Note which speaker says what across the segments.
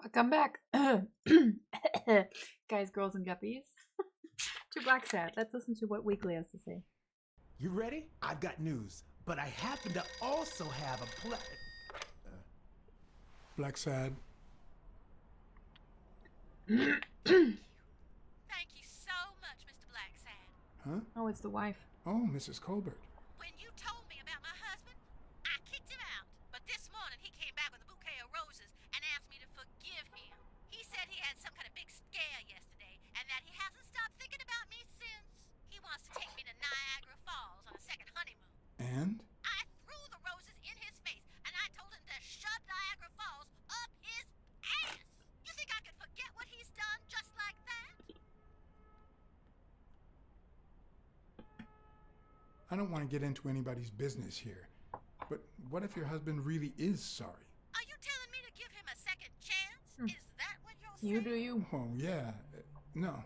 Speaker 1: Welcome back, guys, girls, and guppies, to Blacksad. Let's listen to what Weekly has to say.
Speaker 2: You ready? I've got news, but I happen to also have a
Speaker 3: Blacksad.
Speaker 4: Thank you so much, Mr. Blacksad.
Speaker 3: Huh?
Speaker 1: Oh, it's the wife.
Speaker 3: Oh, Mrs. Colbert.
Speaker 4: When you told me about my husband, I kicked him out. But this morning he came back with a bouquet of roses and asked me to forgive him. He said he had some kind of big scare yesterday and that he hasn't stopped thinking about me since. He wants to take me to Niagara Falls on a second honeymoon.
Speaker 3: And?
Speaker 4: I threw the roses in his face and I told him to shove Niagara Falls up his ass. You think I could forget what he's done just like that?
Speaker 3: I don't want to get into anybody's business here, but what if your husband really is sorry?
Speaker 4: Are you telling me to give him a second chance? Is that what you're saying?
Speaker 1: You do you.
Speaker 3: Oh, yeah. No.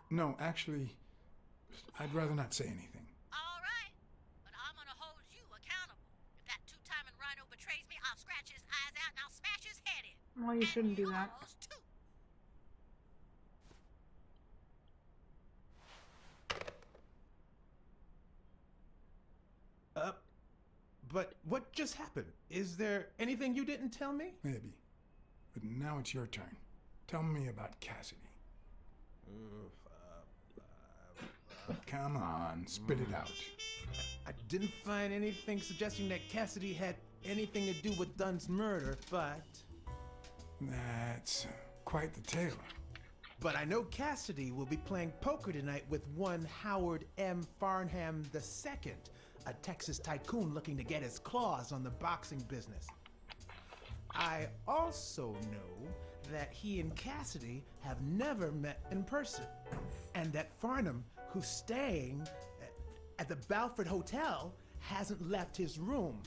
Speaker 3: No, actually, I'd rather not say anything.
Speaker 4: All right, but I'm gonna hold you accountable. If that two-timing rhino betrays me, I'll scratch his eyes out and I'll smash his head in.
Speaker 1: Well, you shouldn't do that.
Speaker 4: Yours, too.
Speaker 2: But what just happened? Is there anything you didn't tell me?
Speaker 3: Maybe. But now it's your turn. Tell me about Cassidy. Come on, spit it out.
Speaker 2: I didn't find anything suggesting that Cassidy had anything to do with Dunn's murder, but
Speaker 3: That's quite the tale.
Speaker 2: I know Cassidy will be playing poker tonight with one Howard M. Farnham II, a Texas tycoon looking to get his claws on the boxing business. I also know that he and Cassidy have never met in person, and that Farnham, who's staying at the Balford Hotel, hasn't left his room.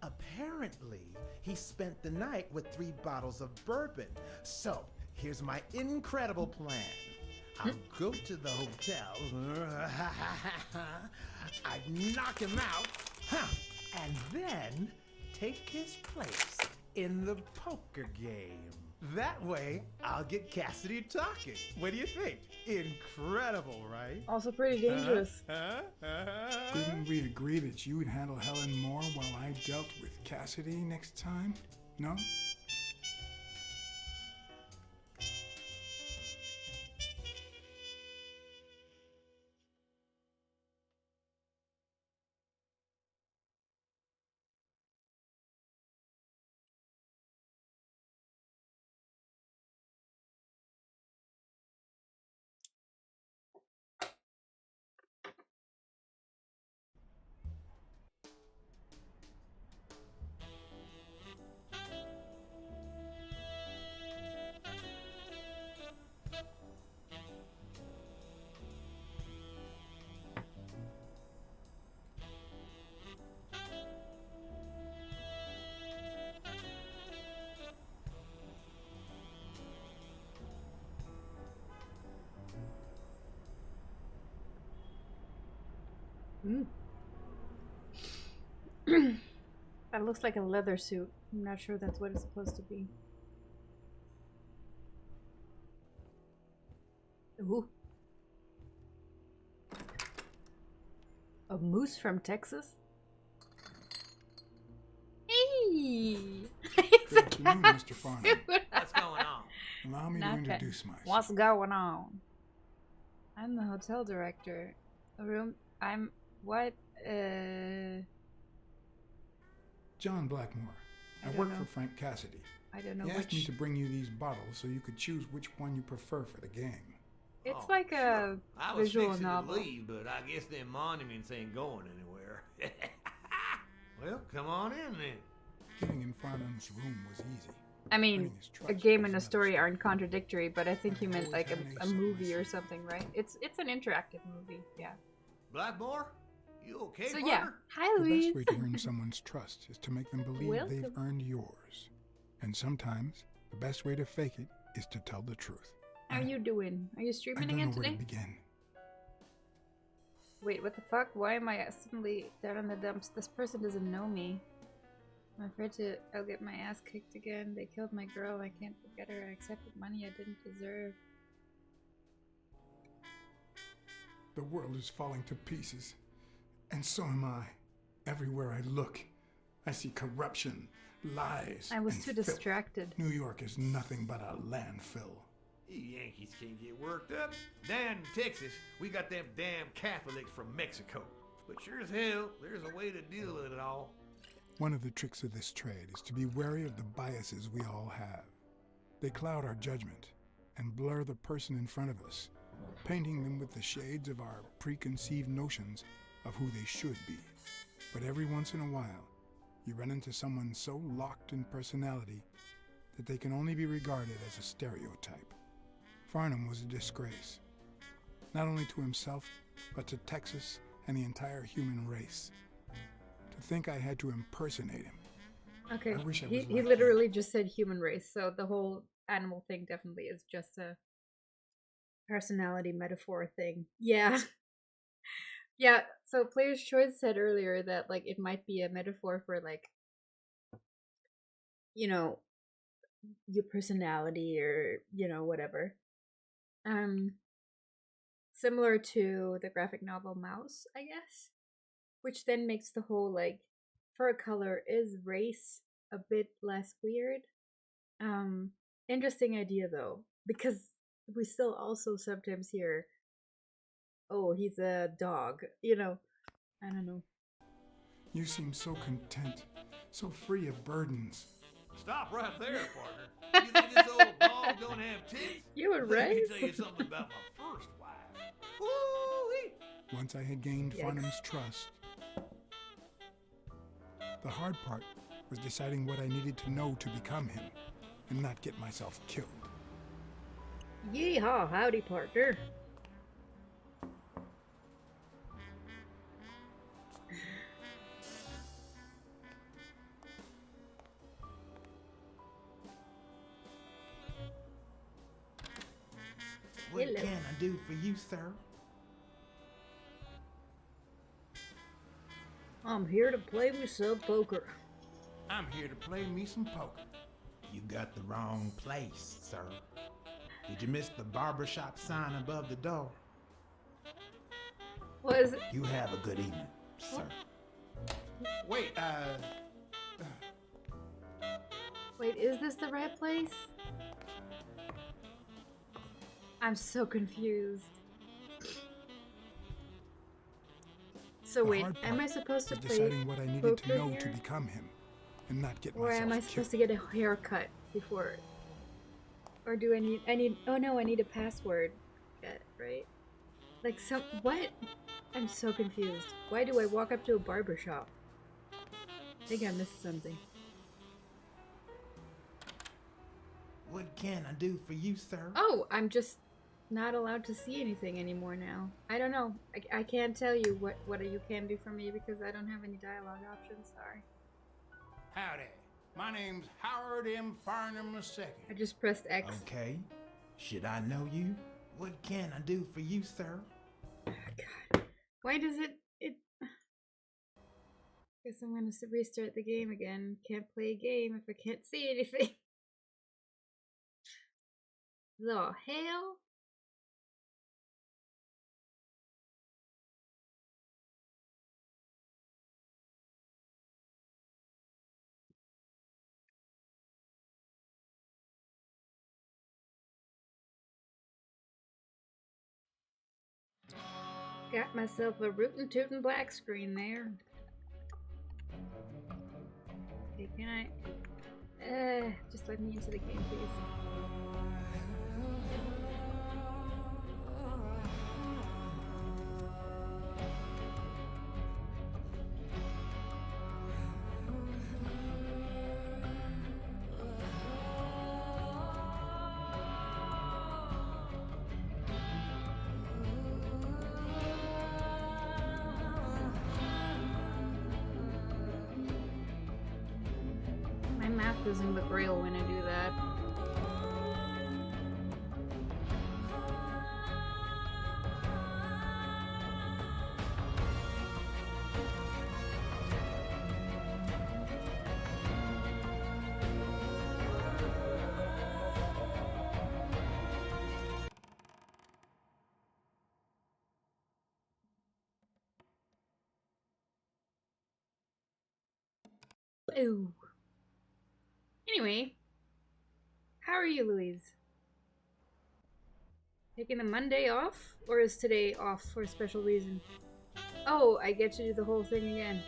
Speaker 2: Apparently, he spent the night with 3 bottles of bourbon. So, here's my incredible plan. I'll go to the hotel, I'd knock him out, and then take his place in the poker game. That way, I'll get Cassidy talking. What do you think? Incredible, right?
Speaker 1: Also pretty dangerous.
Speaker 3: Didn't we agree that you would handle Helen Moore while I dealt with Cassidy next time? No?
Speaker 1: That looks like a leather suit. I'm not sure that's what it's supposed to be. Ooh. A moose from Texas? Hey! It's
Speaker 3: Good to meet you, Mr. Farnham.
Speaker 5: What's going on?
Speaker 3: Allow me to
Speaker 1: Nothing.
Speaker 3: introduce myself.
Speaker 1: What's going on? I'm the hotel director. What?
Speaker 3: John Blackmore. I
Speaker 1: don't
Speaker 3: work
Speaker 1: know.
Speaker 3: for Frank Cassidy.
Speaker 1: I don't know
Speaker 3: He asked me
Speaker 1: which.
Speaker 3: to bring you these bottles so you could choose which one you prefer for the game.
Speaker 1: It's
Speaker 5: Oh,
Speaker 1: like
Speaker 5: sure.
Speaker 1: a
Speaker 5: I was
Speaker 1: visual
Speaker 5: fixing
Speaker 1: novel.
Speaker 5: to leave, but I guess them monuments ain't going anywhere. Well, come on in then.
Speaker 3: Getting in Farnham's room was easy.
Speaker 1: I mean,
Speaker 3: Earning his
Speaker 1: a
Speaker 3: trust
Speaker 1: game
Speaker 3: was
Speaker 1: and a
Speaker 3: another
Speaker 1: story aren't contradictory, but I think
Speaker 3: I
Speaker 1: you meant
Speaker 3: always
Speaker 1: like
Speaker 3: had an
Speaker 1: a
Speaker 3: ace up my
Speaker 1: movie or
Speaker 3: sleeve.
Speaker 1: something, right? It's an interactive movie, yeah.
Speaker 5: Blackmore, you okay,
Speaker 1: So
Speaker 5: partner?
Speaker 1: yeah, hi
Speaker 3: The
Speaker 1: Louise.
Speaker 3: best way to earn someone's trust is to make them believe they've
Speaker 1: Welcome.
Speaker 3: earned yours. And sometimes, the best way to fake it is to tell the truth.
Speaker 1: How are you doing? Are you
Speaker 3: I
Speaker 1: streaming
Speaker 3: don't know
Speaker 1: again
Speaker 3: where
Speaker 1: today?
Speaker 3: to begin.
Speaker 1: Wait, what the fuck? Why am I suddenly down in the dumps? This person doesn't know me. I'm afraid I'll get my ass kicked again. They killed my girl. I can't forget her. I accepted money I didn't deserve.
Speaker 3: The world is falling to pieces, and so am I. Everywhere I look, I see corruption, lies,
Speaker 1: I was
Speaker 3: and
Speaker 1: too
Speaker 3: filth.
Speaker 1: distracted.
Speaker 3: New York is nothing but a landfill.
Speaker 5: You Yankees can't get worked up. Down in Texas, we got them damn Catholics from Mexico. But sure as hell, there's a way to deal with it all.
Speaker 3: One of the tricks of this trade is to be wary of the biases we all have. They cloud our judgment and blur the person in front of us, painting them with the shades of our preconceived notions of who they should be. But every once in a while, you run into someone so locked in personality that they can only be regarded as a stereotype. Farnham was a disgrace, not only to himself, but to Texas and the entire human race. To think I had to impersonate him.
Speaker 1: Okay,
Speaker 3: I wish I
Speaker 1: he
Speaker 3: was like
Speaker 1: literally just said human race, so the whole animal thing definitely is just a personality metaphor thing. Yeah. Yeah, so Player's Choice said earlier that, like, it might be a metaphor for, like, you know, your personality or, you know, whatever. Similar to the graphic novel Mouse, I guess. Which then makes the whole, like, fur color is race a bit less weird. Interesting idea, though, because we still also sometimes hear, oh, he's a dog, you know. I don't know.
Speaker 3: You seem so content, so free of burdens.
Speaker 5: Stop right there, partner. You think this old dog don't have tits?
Speaker 1: You were
Speaker 5: Let me
Speaker 1: right.
Speaker 5: tell you something about my first wife. Woo-wee.
Speaker 3: Once I had gained
Speaker 1: Yikes.
Speaker 3: Farnham's trust, the hard part was deciding what I needed to know to become him and not get myself killed.
Speaker 1: Yeehaw, howdy, partner.
Speaker 2: What
Speaker 1: Hello.
Speaker 2: can I do for you, sir?
Speaker 1: I'm here to play me some poker.
Speaker 2: I'm here to play me some poker. You got the wrong place, sir. Did you miss the barbershop sign above the door?
Speaker 1: What is it?
Speaker 2: You have a good evening, sir.
Speaker 3: Wait,
Speaker 1: Wait, is this the right place? I'm so confused. So
Speaker 3: the
Speaker 1: wait,
Speaker 3: hard
Speaker 1: am I
Speaker 3: part
Speaker 1: supposed to
Speaker 3: was
Speaker 1: play
Speaker 3: deciding what I needed
Speaker 1: poker
Speaker 3: to know to
Speaker 1: here?
Speaker 3: become him and not get
Speaker 1: Or
Speaker 3: myself
Speaker 1: am I
Speaker 3: killed.
Speaker 1: supposed to get a haircut before? Or do I need, oh no, I need a password. Right? Like what? I'm so confused. Why do I walk up to a barber shop? I think I missed something.
Speaker 2: What can I do for you, sir?
Speaker 1: Oh, I'm just not allowed to see anything anymore now. I don't know. I can't tell you what you can do for me because I don't have any dialogue options. Sorry.
Speaker 6: Howdy. My name's Howard M. Farnham II.
Speaker 1: I just pressed X.
Speaker 2: Okay. Should I know you? What can I do for you, sir?
Speaker 1: God. Why does it... Guess I'm gonna restart the game again. Can't play a game if I can't see anything. The hell? Got myself a rootin' tootin' black screen there. Okay, can I... just let me into the game, please. My math doesn't look real when I do that. Ooh. Anyway, how are you, Louise? Taking the Monday off? Or is today off for a special reason? Oh, I get to do the whole thing again.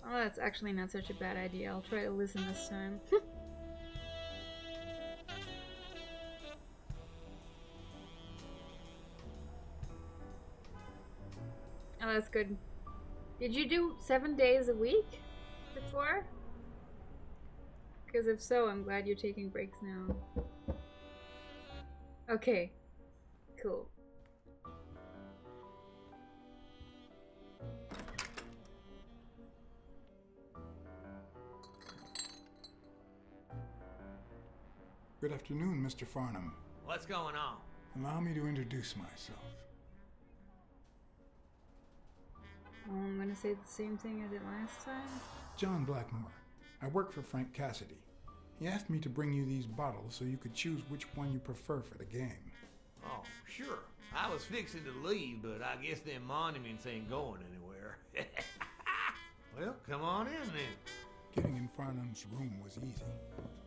Speaker 1: Oh, that's actually not such a bad idea. I'll try to listen this time. Oh, that's good. Did you do 7 days a week before? Because if so, I'm glad you're taking breaks now. Okay, cool.
Speaker 3: Good afternoon, Mr. Farnham.
Speaker 5: What's going on?
Speaker 3: Allow me to introduce myself.
Speaker 1: I'm gonna say the same thing I did last time.
Speaker 3: John Blackmore. I work for Frank Cassidy. He asked me to bring you these bottles so you could choose which one you prefer for the game.
Speaker 5: Oh, sure. I was fixing to leave, but I guess them monuments ain't going anywhere. Well, come on in then.
Speaker 3: Getting in Farnham's room was easy.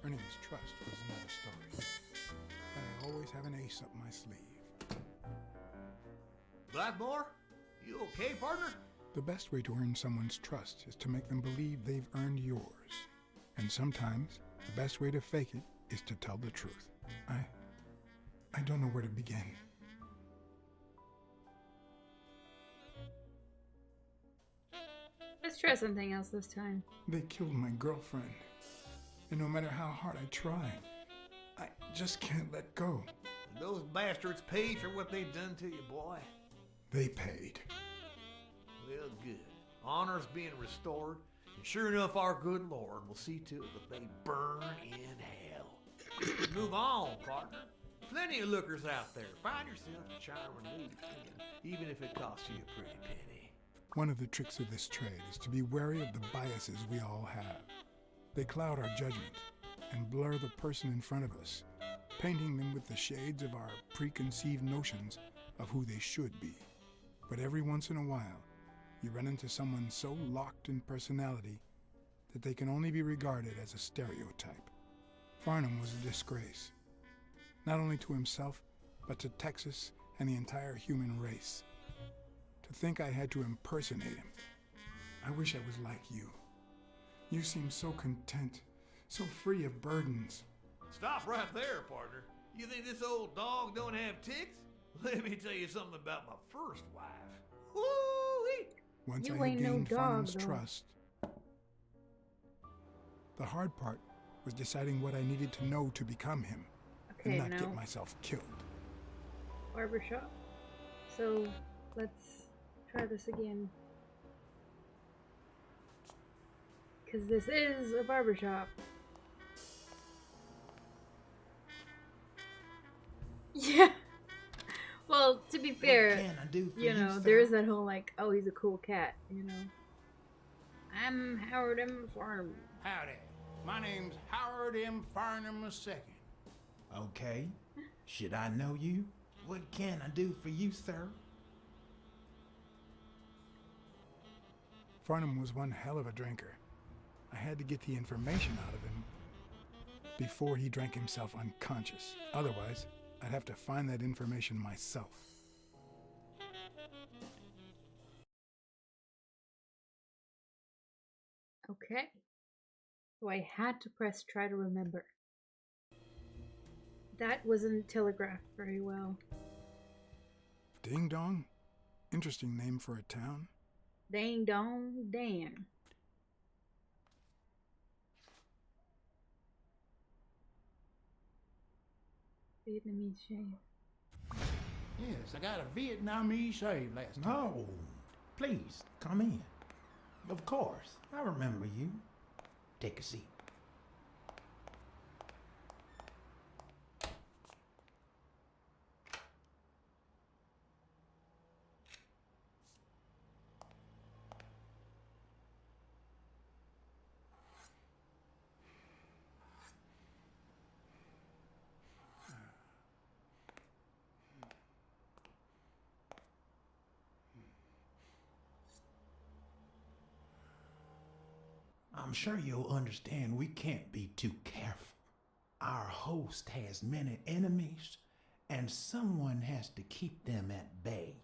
Speaker 3: Earning his trust was another story. But I always have an ace up my sleeve.
Speaker 5: Blackmore? You okay, partner?
Speaker 3: The best way to earn someone's trust is to make them believe they've earned yours. And sometimes, the best way to fake it is to tell the truth. I don't know where to begin.
Speaker 1: Let's try something else this time.
Speaker 3: They killed my girlfriend. And no matter how hard I try, I just can't let go.
Speaker 5: And those bastards paid for what they've done to you, boy.
Speaker 3: They paid.
Speaker 5: Well, good. Honor's being restored, and sure enough, our good Lord will see to it that they burn in hell. Move on, partner. Plenty of lookers out there. Find yourself a charm or new friend, even if it costs you a pretty penny.
Speaker 3: One of the tricks of this trade is to be wary of the biases we all have. They cloud our judgment and blur the person in front of us, painting them with the shades of our preconceived notions of who they should be. But every once in a while, you run into someone so locked in personality that they can only be regarded as a stereotype. Farnham was a disgrace, not only to himself, but to Texas and the entire human race. To think I had to impersonate him. I wish I was like you. You seem so content, so free of burdens.
Speaker 5: Stop right there, partner. You think this old dog don't have ticks? Let me tell you something about my first wife. Woo-wee!
Speaker 3: Once
Speaker 1: You
Speaker 3: I had
Speaker 1: ain't no
Speaker 3: gained
Speaker 1: dog,
Speaker 3: Farnham's
Speaker 1: though.
Speaker 3: trust, the hard part was deciding what I needed to know to become him,
Speaker 1: Okay,
Speaker 3: and not
Speaker 1: now
Speaker 3: get myself killed.
Speaker 1: barbershop. So let's try this again. Because this is a barbershop. Yeah. Well, to be fair,
Speaker 2: What can I do for
Speaker 1: you know,
Speaker 2: sir?
Speaker 1: there is that whole like, oh, he's a cool cat, you know. I'm Howard M. Farm.
Speaker 6: Howdy. My name's Howard M. Farnham II.
Speaker 2: Okay. Should I know you? What can I do for you, sir?
Speaker 3: Farnham was one hell of a drinker. I had to get the information out of him before he drank himself unconscious. Otherwise, I'd have to find that information myself.
Speaker 1: Okay. So I had to press try to remember. That wasn't telegraphed very well.
Speaker 3: Ding Dong? Interesting name for a town.
Speaker 1: Dang dong dang. Vietnamese shave.
Speaker 6: Yes, I got a Vietnamese shave last time.
Speaker 2: No. Please, come in. Of course. I remember you. Take a seat. I'm sure you'll understand we can't be too careful. Our host has many enemies, and someone has to keep them at bay.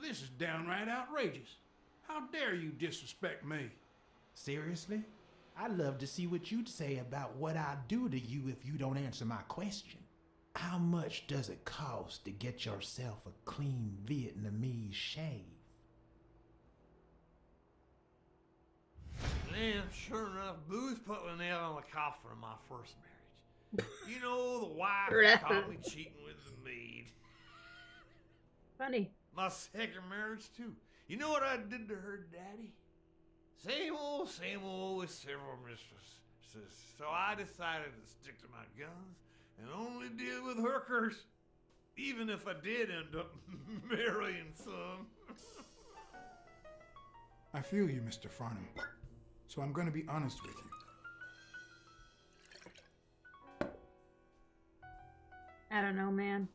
Speaker 6: This is downright outrageous. How dare you disrespect me?
Speaker 2: Seriously? I'd love to see what you'd say about what I'd do to you if you don't answer my question. How much does it cost to get yourself a clean Vietnamese shave?
Speaker 5: Man, sure enough, booze put the nail on the coffin of my first marriage. You know, the wife caught me cheating with the maid.
Speaker 1: Funny.
Speaker 5: My second marriage, too. You know what I did to her daddy? Same old with several mistresses. So I decided to stick to my guns and only deal with hookers. Even if I did end up marrying some.
Speaker 3: I feel you, Mr. Farnham. So I'm going to be honest with you.
Speaker 1: I don't know, man.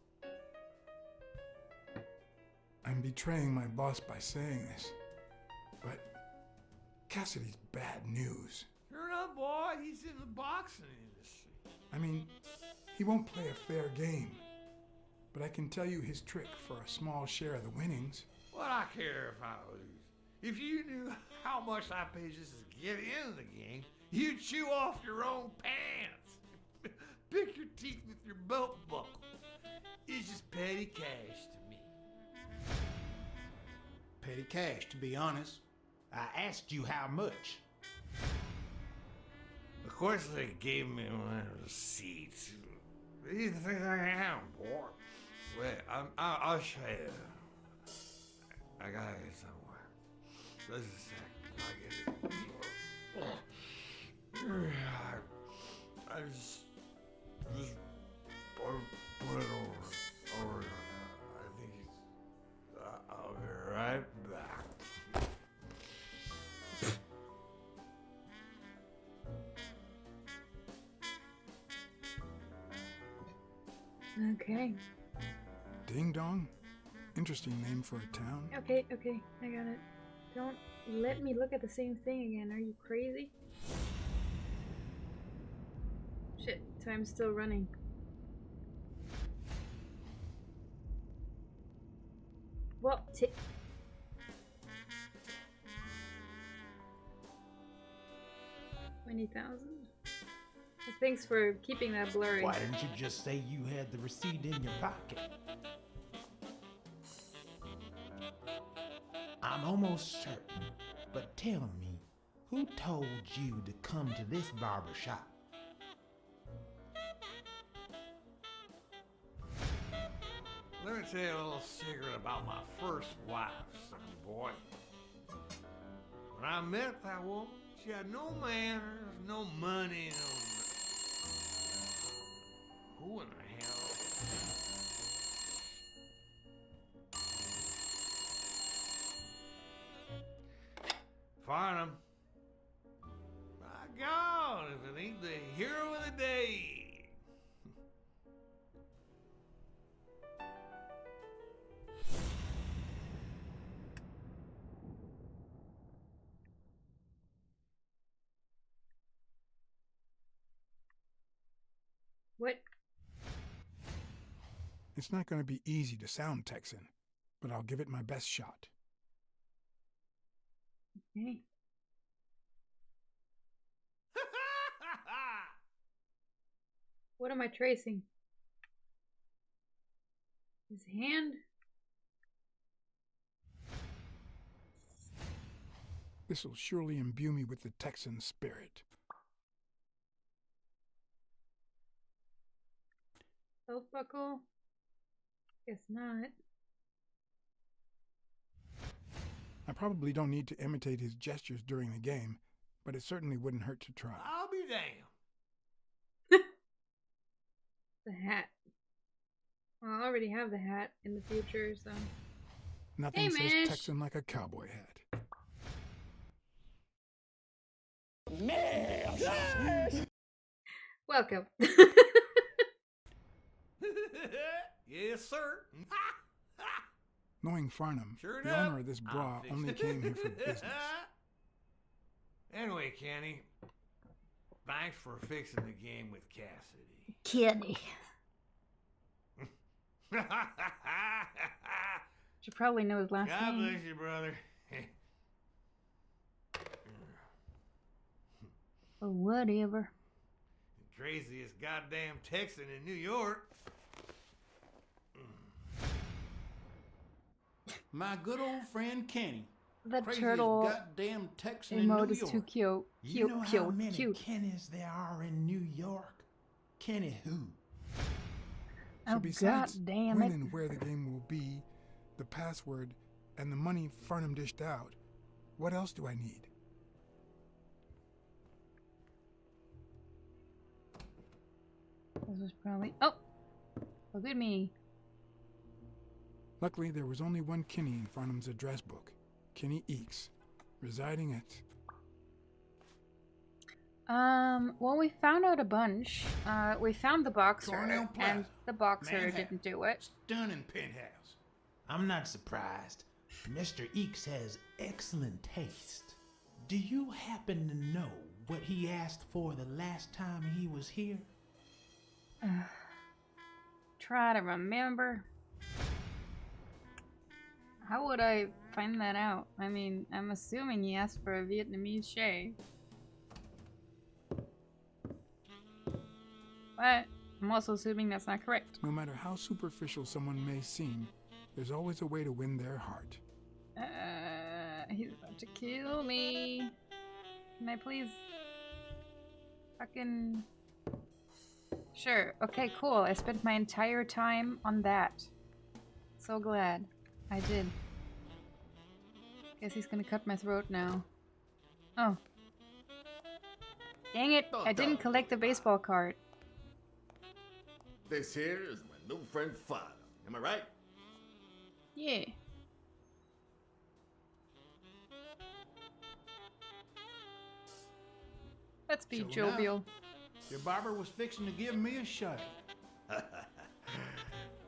Speaker 3: I'm betraying my boss by saying this, but Cassidy's bad news.
Speaker 5: Sure enough, boy, he's in the boxing industry.
Speaker 3: I mean, he won't play a fair game, but I can tell you his trick for a small share of the winnings.
Speaker 5: What I care if I lose? If you knew how much I pay just to get in the game, you'd chew off your own pants. Pick your teeth with your belt buckle. It's just petty cash to me.
Speaker 6: Petty cash, to be honest.
Speaker 2: I asked you how much.
Speaker 5: Of course, they gave me my receipts. These things I am, boy. Wait, I'll show you. I gotta get somewhere. Just a sec. I'll get it. I just put it over. I think I'll be right back.
Speaker 1: Okay.
Speaker 3: Ding Dong? Interesting name for a town.
Speaker 1: Okay, I got it. Don't let me look at the same thing again. Are you crazy? Shit, time's still running. Well, 20,000? Thanks for keeping that blurry.
Speaker 2: Why didn't you just say you had the receipt in your pocket? I'm almost certain, but tell me, who told you to come to this barber shop?
Speaker 5: Let me tell you a little secret about my first wife, son boy. When I met that woman, she had no manners, no money, no... Who in the hell? Farnham. My God, if it ain't the hero of the day.
Speaker 1: What?
Speaker 3: It's not going to be easy to sound Texan, but I'll give it my best shot.
Speaker 1: Okay. What am I tracing? His hand?
Speaker 3: This will surely imbue me with the Texan spirit.
Speaker 1: Belt buckle? Guess not.
Speaker 3: I probably don't need to imitate his gestures during the game, but it certainly wouldn't hurt to try.
Speaker 5: I'll be damned.
Speaker 1: The hat. Well, I already have the hat in the future, so...
Speaker 3: Nothing
Speaker 1: Hey,
Speaker 3: says
Speaker 1: Mish.
Speaker 3: Texan like a cowboy hat.
Speaker 1: Welcome.
Speaker 5: Yes, sir.
Speaker 3: Knowing Farnham,
Speaker 5: Sure
Speaker 3: the
Speaker 5: enough,
Speaker 3: owner of this
Speaker 5: I'll
Speaker 3: bra
Speaker 5: fix
Speaker 3: only
Speaker 5: it.
Speaker 3: came here for business.
Speaker 5: Anyway, Kenny, thanks for fixing the game with Cassidy.
Speaker 1: Kenny. Should probably know his last
Speaker 5: God
Speaker 1: name.
Speaker 5: bless you, brother.
Speaker 1: Or whatever.
Speaker 5: The craziest goddamn Texan in New York.
Speaker 6: My good old friend Kenny.
Speaker 1: The
Speaker 6: Craziest
Speaker 1: turtle
Speaker 6: goddamn Texan in New
Speaker 1: emote is
Speaker 6: York.
Speaker 1: too cute.
Speaker 2: You know how
Speaker 1: Cute.
Speaker 2: many
Speaker 1: Cute.
Speaker 2: Kennys there are in New York? Kenny who?
Speaker 3: So
Speaker 1: Oh,
Speaker 3: besides
Speaker 1: God damn
Speaker 3: when
Speaker 1: it.
Speaker 3: and where the game will be, the password, and the money Farnham dished out, what else do I need?
Speaker 1: This was probably. Oh! Look at me.
Speaker 3: Luckily, there was only one Kenny in Farnham's address book, Kenny Eakes, residing at...
Speaker 1: Well, we found out a bunch. We found the boxer,
Speaker 6: Cornell Plaza,
Speaker 1: and the boxer
Speaker 6: Manhattan.
Speaker 1: didn't do it.
Speaker 6: Stunning penthouse.
Speaker 2: I'm not surprised. Mr. Eakes has excellent taste. Do you happen to know what he asked for the last time he was here?
Speaker 1: Try to remember. How would I find that out? I mean, I'm assuming he asked for a Vietnamese shave. But I'm also assuming that's not correct.
Speaker 3: No matter how superficial someone may seem, there's always a way to win their heart.
Speaker 1: He's about to kill me. Can I please? Fucking. Sure. Okay, cool. I spent my entire time on that. So glad I did. Guess he's gonna cut my throat now. Oh. Dang it! I didn't collect the baseball card.
Speaker 7: This here is my new friend Fada. Am I right?
Speaker 1: Yeah. Let's be
Speaker 6: Sure
Speaker 1: jovial.
Speaker 6: Your barber was fixing to give me a shave.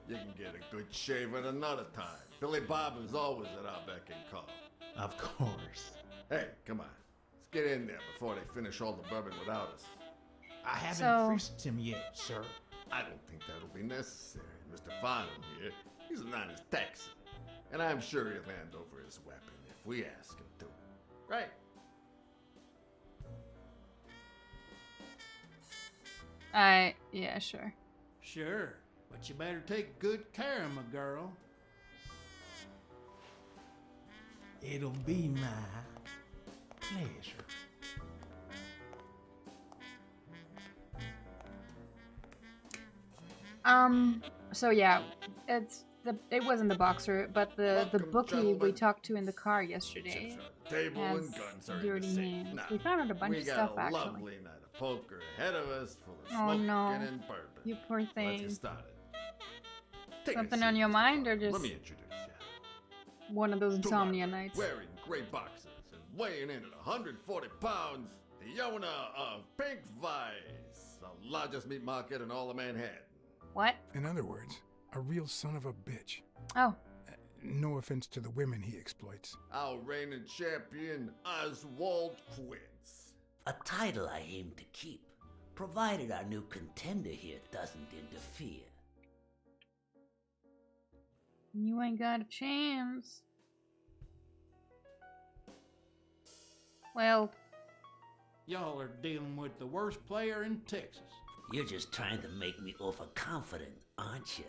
Speaker 7: You can get a good shave at another time. Billy Bob is always at our beck and call.
Speaker 2: Of course.
Speaker 7: Hey, come on. Let's get in there before they finish all the bourbon without us.
Speaker 2: I haven't
Speaker 1: So-
Speaker 2: frisked him yet, sir.
Speaker 7: I don't think that'll be necessary. Mr. Farnham here, he's an honest Texan. And I'm sure he'll hand over his weapon if we ask him to. Right?
Speaker 1: Yeah, sure.
Speaker 6: Sure, but you better take good care of my girl.
Speaker 2: It'll be my pleasure.
Speaker 1: So yeah, it wasn't the boxer, but the
Speaker 7: Welcome,
Speaker 1: bookie we
Speaker 7: gentlemen.
Speaker 1: talked to in the car yesterday
Speaker 7: Chips are on the table
Speaker 1: has
Speaker 7: and guns are in the
Speaker 1: dirty
Speaker 7: safe.
Speaker 1: hands.
Speaker 7: Now,
Speaker 1: We found out a bunch
Speaker 7: we
Speaker 1: of
Speaker 7: got
Speaker 1: stuff
Speaker 7: a
Speaker 1: actually.
Speaker 7: lovely night of poker ahead of us, full of
Speaker 1: Oh,
Speaker 7: smoking
Speaker 1: no.
Speaker 7: and bourbon.
Speaker 1: You poor
Speaker 7: Let's
Speaker 1: thing.
Speaker 7: get started. Take a
Speaker 1: Something
Speaker 7: seat,
Speaker 1: on your
Speaker 7: Mr.
Speaker 1: mind, or
Speaker 7: Farnham.
Speaker 1: just
Speaker 7: Let me introduce you.
Speaker 1: one of those
Speaker 7: To
Speaker 1: insomnia
Speaker 7: my
Speaker 1: nights?
Speaker 7: Wearing gray boxers and weighing in at 140 pounds, the owner of Pink Vice, the largest meat market in all of Manhattan.
Speaker 1: What?
Speaker 3: In other words, a real son of a bitch.
Speaker 1: Oh,
Speaker 3: No offense to the women he exploits.
Speaker 7: Our reigning champion, Oswald Quince.
Speaker 8: A title I aim to keep, provided our new contender here doesn't interfere.
Speaker 1: you ain't got a chance. Well,
Speaker 6: Y'all are dealing with the worst player in Texas.
Speaker 8: You're just trying to make me overconfident, aren't you?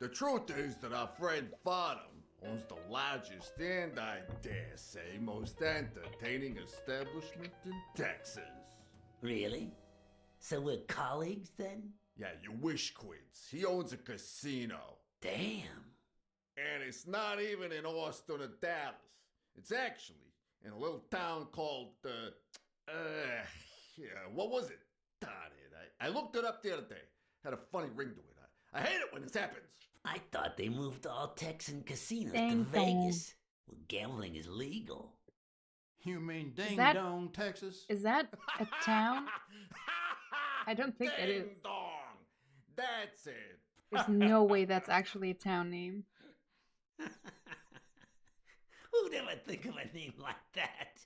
Speaker 7: The truth is that our friend Farnham owns the largest and, I dare say, most entertaining establishment in Texas.
Speaker 8: Really? So we're colleagues then?
Speaker 7: Yeah, you wish, Quince. He owns a casino.
Speaker 8: Damn.
Speaker 7: And it's not even in Austin or Dallas. It's actually in a little town called, what was it? Darn it. I looked it up the other day. Had a funny ring to it. I hate it when this happens.
Speaker 8: I thought they moved all Texan casinos
Speaker 1: Dang
Speaker 8: to
Speaker 1: dong.
Speaker 8: Vegas, where gambling is legal.
Speaker 6: You mean Ding
Speaker 1: that-
Speaker 6: Dong, Texas?
Speaker 1: is that a town? I don't think it is.
Speaker 7: Ding dong. That's it.
Speaker 1: There's no way that's actually a town name.
Speaker 8: Who'd ever think of a name like that?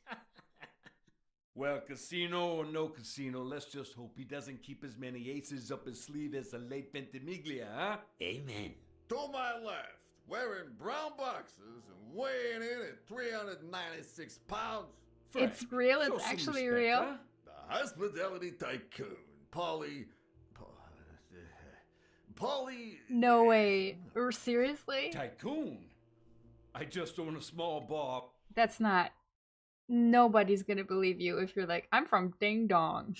Speaker 9: Well, casino or no casino, let's just hope he doesn't keep as many aces up his sleeve as the late Ventimiglia, huh?
Speaker 8: Amen.
Speaker 7: To my left, wearing brown boxers and weighing in at 396 pounds,
Speaker 1: It's real.
Speaker 9: Show
Speaker 1: It's
Speaker 9: some
Speaker 1: actually
Speaker 9: respect,
Speaker 1: real.
Speaker 9: huh?
Speaker 7: the hospitality tycoon, Polly.
Speaker 1: No way. Or seriously?
Speaker 9: Tycoon. I just own a small bar.
Speaker 1: That's not. Nobody's gonna believe you if you're like, I'm from Ding Dong.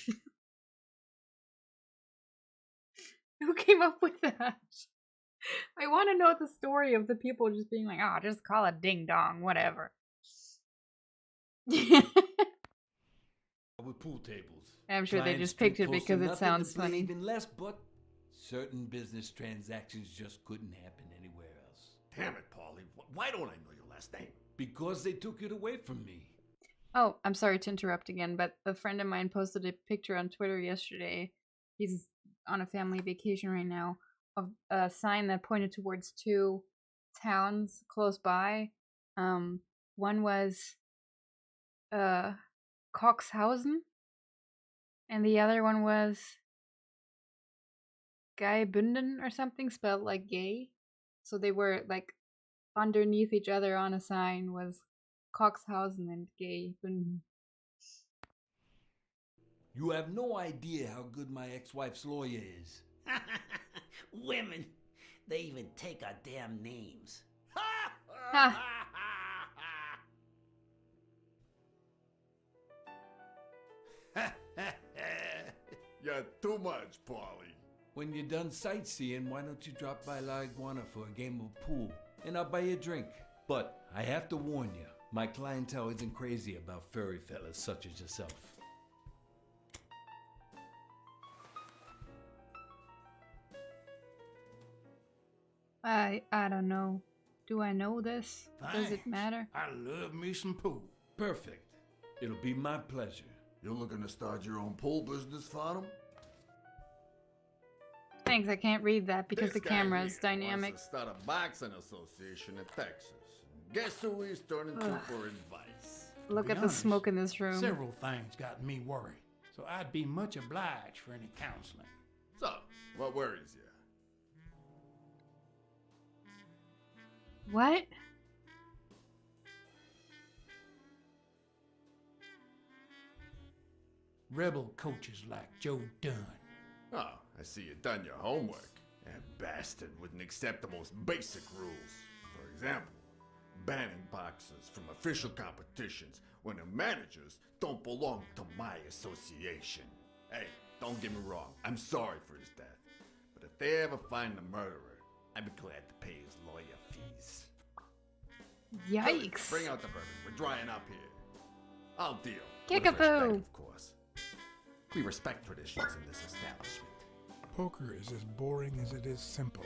Speaker 1: Who came up with that? I want to know the story of the people just being like, oh, just call it Ding Dong, whatever.
Speaker 9: With pool tables.
Speaker 1: I'm sure they
Speaker 9: Clients
Speaker 1: just picked
Speaker 9: drink
Speaker 1: it
Speaker 9: close
Speaker 1: because
Speaker 9: to
Speaker 1: it
Speaker 9: nothing
Speaker 1: sounds
Speaker 9: to pay
Speaker 1: funny.
Speaker 9: even less, but certain business transactions just couldn't happen anywhere else.
Speaker 7: Damn it, Polly. Why don't I know your last name?
Speaker 9: Because they took it away from me.
Speaker 1: Oh, I'm sorry to interrupt again, but a friend of mine posted a picture on Twitter yesterday. He's on a family vacation right now, of a sign that pointed towards two towns close by. One was Coxhausen, and the other one was Gaibünden or something, spelled like gay. So they were like underneath each other on a sign was Coxhausen and Gaibünden.
Speaker 9: You have no idea how good my ex-wife's lawyer is.
Speaker 8: Women, they even take our damn names.
Speaker 1: Ha.
Speaker 7: You're too much, Polly.
Speaker 9: When you're done sightseeing, why don't you drop by La Iguana for a game of pool, and I'll buy you a drink. But I have to warn you, my clientele isn't crazy about furry fellas such as yourself.
Speaker 1: I don't know. Do I know this? Does it
Speaker 6: Thanks.
Speaker 1: matter?
Speaker 6: I love me some pool.
Speaker 9: Perfect. It'll be my pleasure.
Speaker 7: You're looking to start your own pool business, Farnham?
Speaker 1: Thanks, I can't read that because
Speaker 7: This
Speaker 1: the
Speaker 7: guy
Speaker 1: camera is
Speaker 7: here
Speaker 1: dynamic.
Speaker 7: wants to start a boxing association in Texas. Guess who he's turning to
Speaker 1: Ugh.
Speaker 7: for advice?
Speaker 1: Look
Speaker 6: be
Speaker 1: at the
Speaker 6: honest,
Speaker 1: smoke in this room.
Speaker 6: Several things got me worried, so I'd be much obliged for any counseling.
Speaker 7: So, what worries you?
Speaker 1: What?
Speaker 6: Rebel coaches like Joe Dunn.
Speaker 7: Oh, I see you done your homework. That bastard wouldn't accept the most basic rules. For example, banning boxers from official competitions when the managers don't belong to my association. Hey, don't get me wrong, I'm sorry for his death. But if they ever find the murderer, I'd be glad to pay his lawyer fees. Good,
Speaker 1: Yikes.
Speaker 7: bring out the bourbon, we're drying up here. I'll deal.
Speaker 1: Kick
Speaker 7: With
Speaker 1: a
Speaker 7: respect,
Speaker 1: boo.
Speaker 7: of course. We respect traditions in this establishment.
Speaker 3: Poker is as boring as it is simple.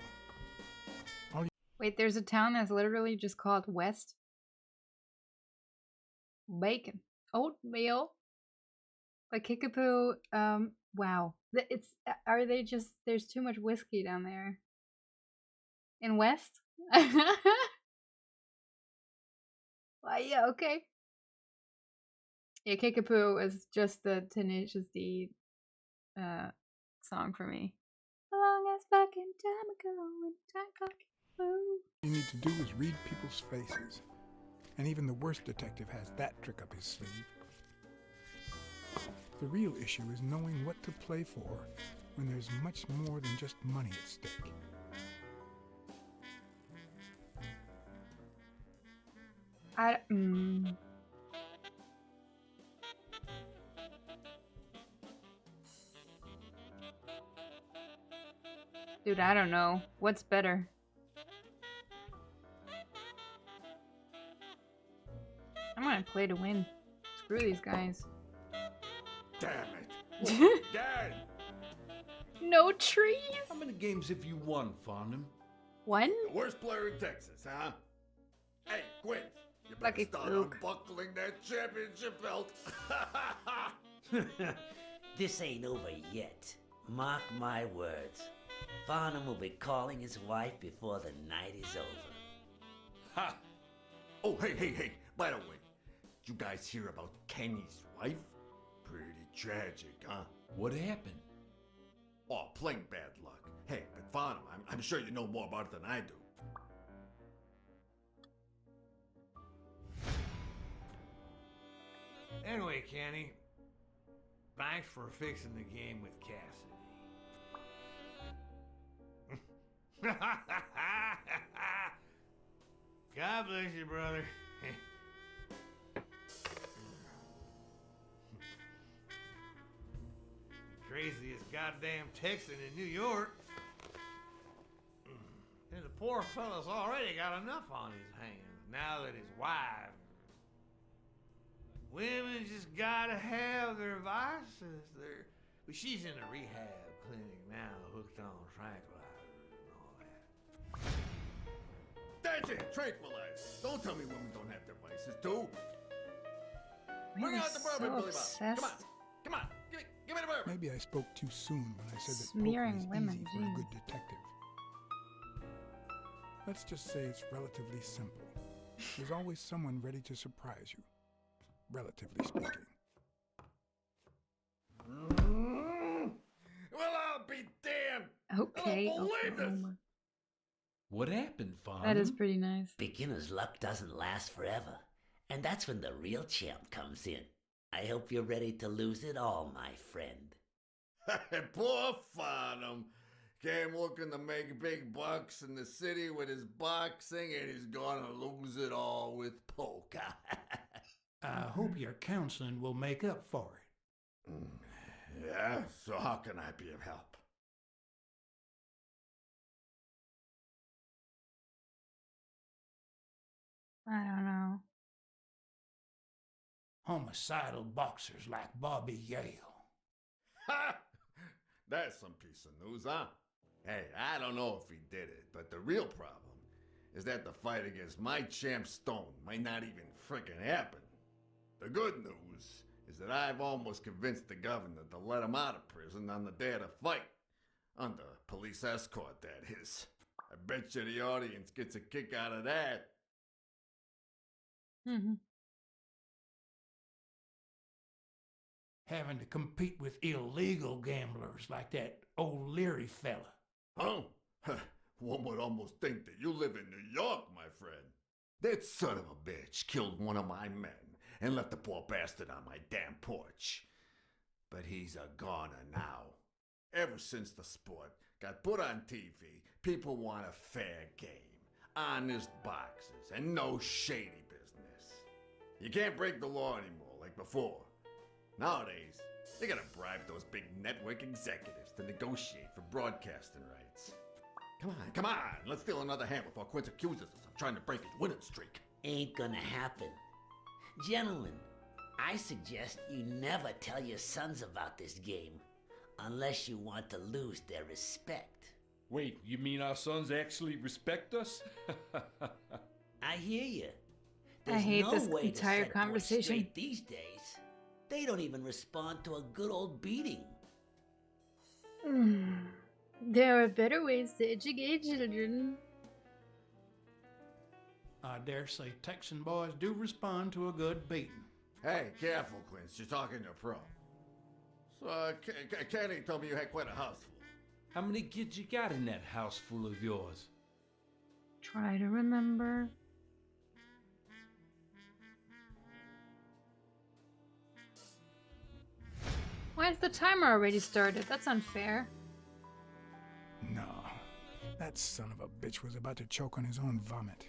Speaker 1: Wait, there's a town that's literally just called West? Bacon. Oatmeal. A Kickapoo. Wow. It's, are they just, there's too much whiskey down there. In West? Well, yeah, okay. Yeah, Kickapoo is just the Tenacious D song for me. A long ass fucking time ago when time called Kickapoo.
Speaker 3: All you need to do is read people's faces. And even the worst detective has that trick up his sleeve. The real issue is knowing what to play for when there's much more than just money at stake.
Speaker 1: Dude, I don't know. What's better? I'm gonna play to win. Screw these guys.
Speaker 7: Damn it. Dad!
Speaker 1: No trees!
Speaker 9: How many games have you won, Farnham?
Speaker 1: One?
Speaker 7: The worst player in Texas, huh? Hey, Quinn, you better
Speaker 1: Lucky
Speaker 7: start
Speaker 1: fluke.
Speaker 7: unbuckling that championship belt.
Speaker 8: This ain't over yet. Mark my words. Farnham will be calling his wife before the night is over.
Speaker 7: Ha! Oh, hey, By the way, did you guys hear about Kenny's wife? Pretty tragic, huh?
Speaker 9: What happened?
Speaker 7: Oh, plain bad luck. Hey, but Farnham, I'm sure you know more about it than I do.
Speaker 5: Anyway, Kenny, thanks for fixing the game with Cassidy. God bless you, brother. Craziest goddamn Texan in New York. And the poor fella's already got enough on his hands now that his wife. Women just gotta have their vices. But she's in a rehab clinic now, hooked on tranquilizers and all that.
Speaker 7: That's it, tranquilizers. Don't tell me women don't have their vices, too. Bring
Speaker 1: We're
Speaker 7: out the bourbon,
Speaker 1: so
Speaker 7: Billy Bob.
Speaker 1: obsessed.
Speaker 7: Come on. Give me the bourbon.
Speaker 3: Maybe I spoke too soon when I said that
Speaker 1: Smearing
Speaker 3: poker is
Speaker 1: women,
Speaker 3: easy for a
Speaker 1: geez.
Speaker 3: good detective. Let's just say it's relatively simple. There's always someone ready to surprise you, relatively speaking.
Speaker 7: Well, I'll be damned.
Speaker 1: Okay.
Speaker 7: I don't believe this.
Speaker 1: Oklahoma.
Speaker 9: What happened, Farnham?
Speaker 1: That is pretty nice.
Speaker 8: Beginner's luck doesn't last forever, and that's when the real champ comes in. I hope you're ready to lose it all, my friend.
Speaker 7: Poor Farnham. Came looking to make big bucks in the city with his boxing, and he's gonna lose it all with poker.
Speaker 6: I hope your counseling will make up for it.
Speaker 7: Yeah, so how can I be of help?
Speaker 1: I don't know.
Speaker 6: Homicidal boxers like Bobby Yale.
Speaker 7: Ha! That's some piece of news, huh? Hey, I don't know if he did it, but the real problem is that the fight against my champ Stone might not even frickin' happen. The good news is that I've almost convinced the governor to let him out of prison on the day of the fight. Under police escort, that is. I bet you the audience gets a kick out of that.
Speaker 1: Mm-hmm.
Speaker 6: Having to compete with illegal gamblers like that old Leary fella.
Speaker 7: Huh? One would almost think that you live in New York, my friend. That son of a bitch killed one of my men and left the poor bastard on my damn porch. But he's a goner now. Ever since the sport got put on TV, people want a fair game, honest boxes, and no shady business. You can't break the law anymore like before. Nowadays, they gotta bribe those big network executives to negotiate for broadcasting rights. Come on, let's steal another hand before Quince accuses us of trying to break his winning streak.
Speaker 8: Ain't gonna happen. Gentlemen, I suggest you never tell your sons about this game, unless you want to lose their respect.
Speaker 9: Wait, you mean our sons actually respect us?
Speaker 8: I hear you.
Speaker 1: I hate this
Speaker 8: way
Speaker 1: entire
Speaker 8: to set boys
Speaker 1: conversation.
Speaker 8: straight these days. They don't even respond to a good old beating.
Speaker 1: There are better ways to educate children.
Speaker 6: I dare say Texan boys do respond to a good beating.
Speaker 7: Hey, careful, Quince, you're talking to a pro. So, Kenny told me you had quite a house full.
Speaker 9: How many kids you got in that house full of yours?
Speaker 1: Try to remember. Why is the timer already started? That's unfair.
Speaker 3: No, that son of a bitch was about to choke on his own vomit.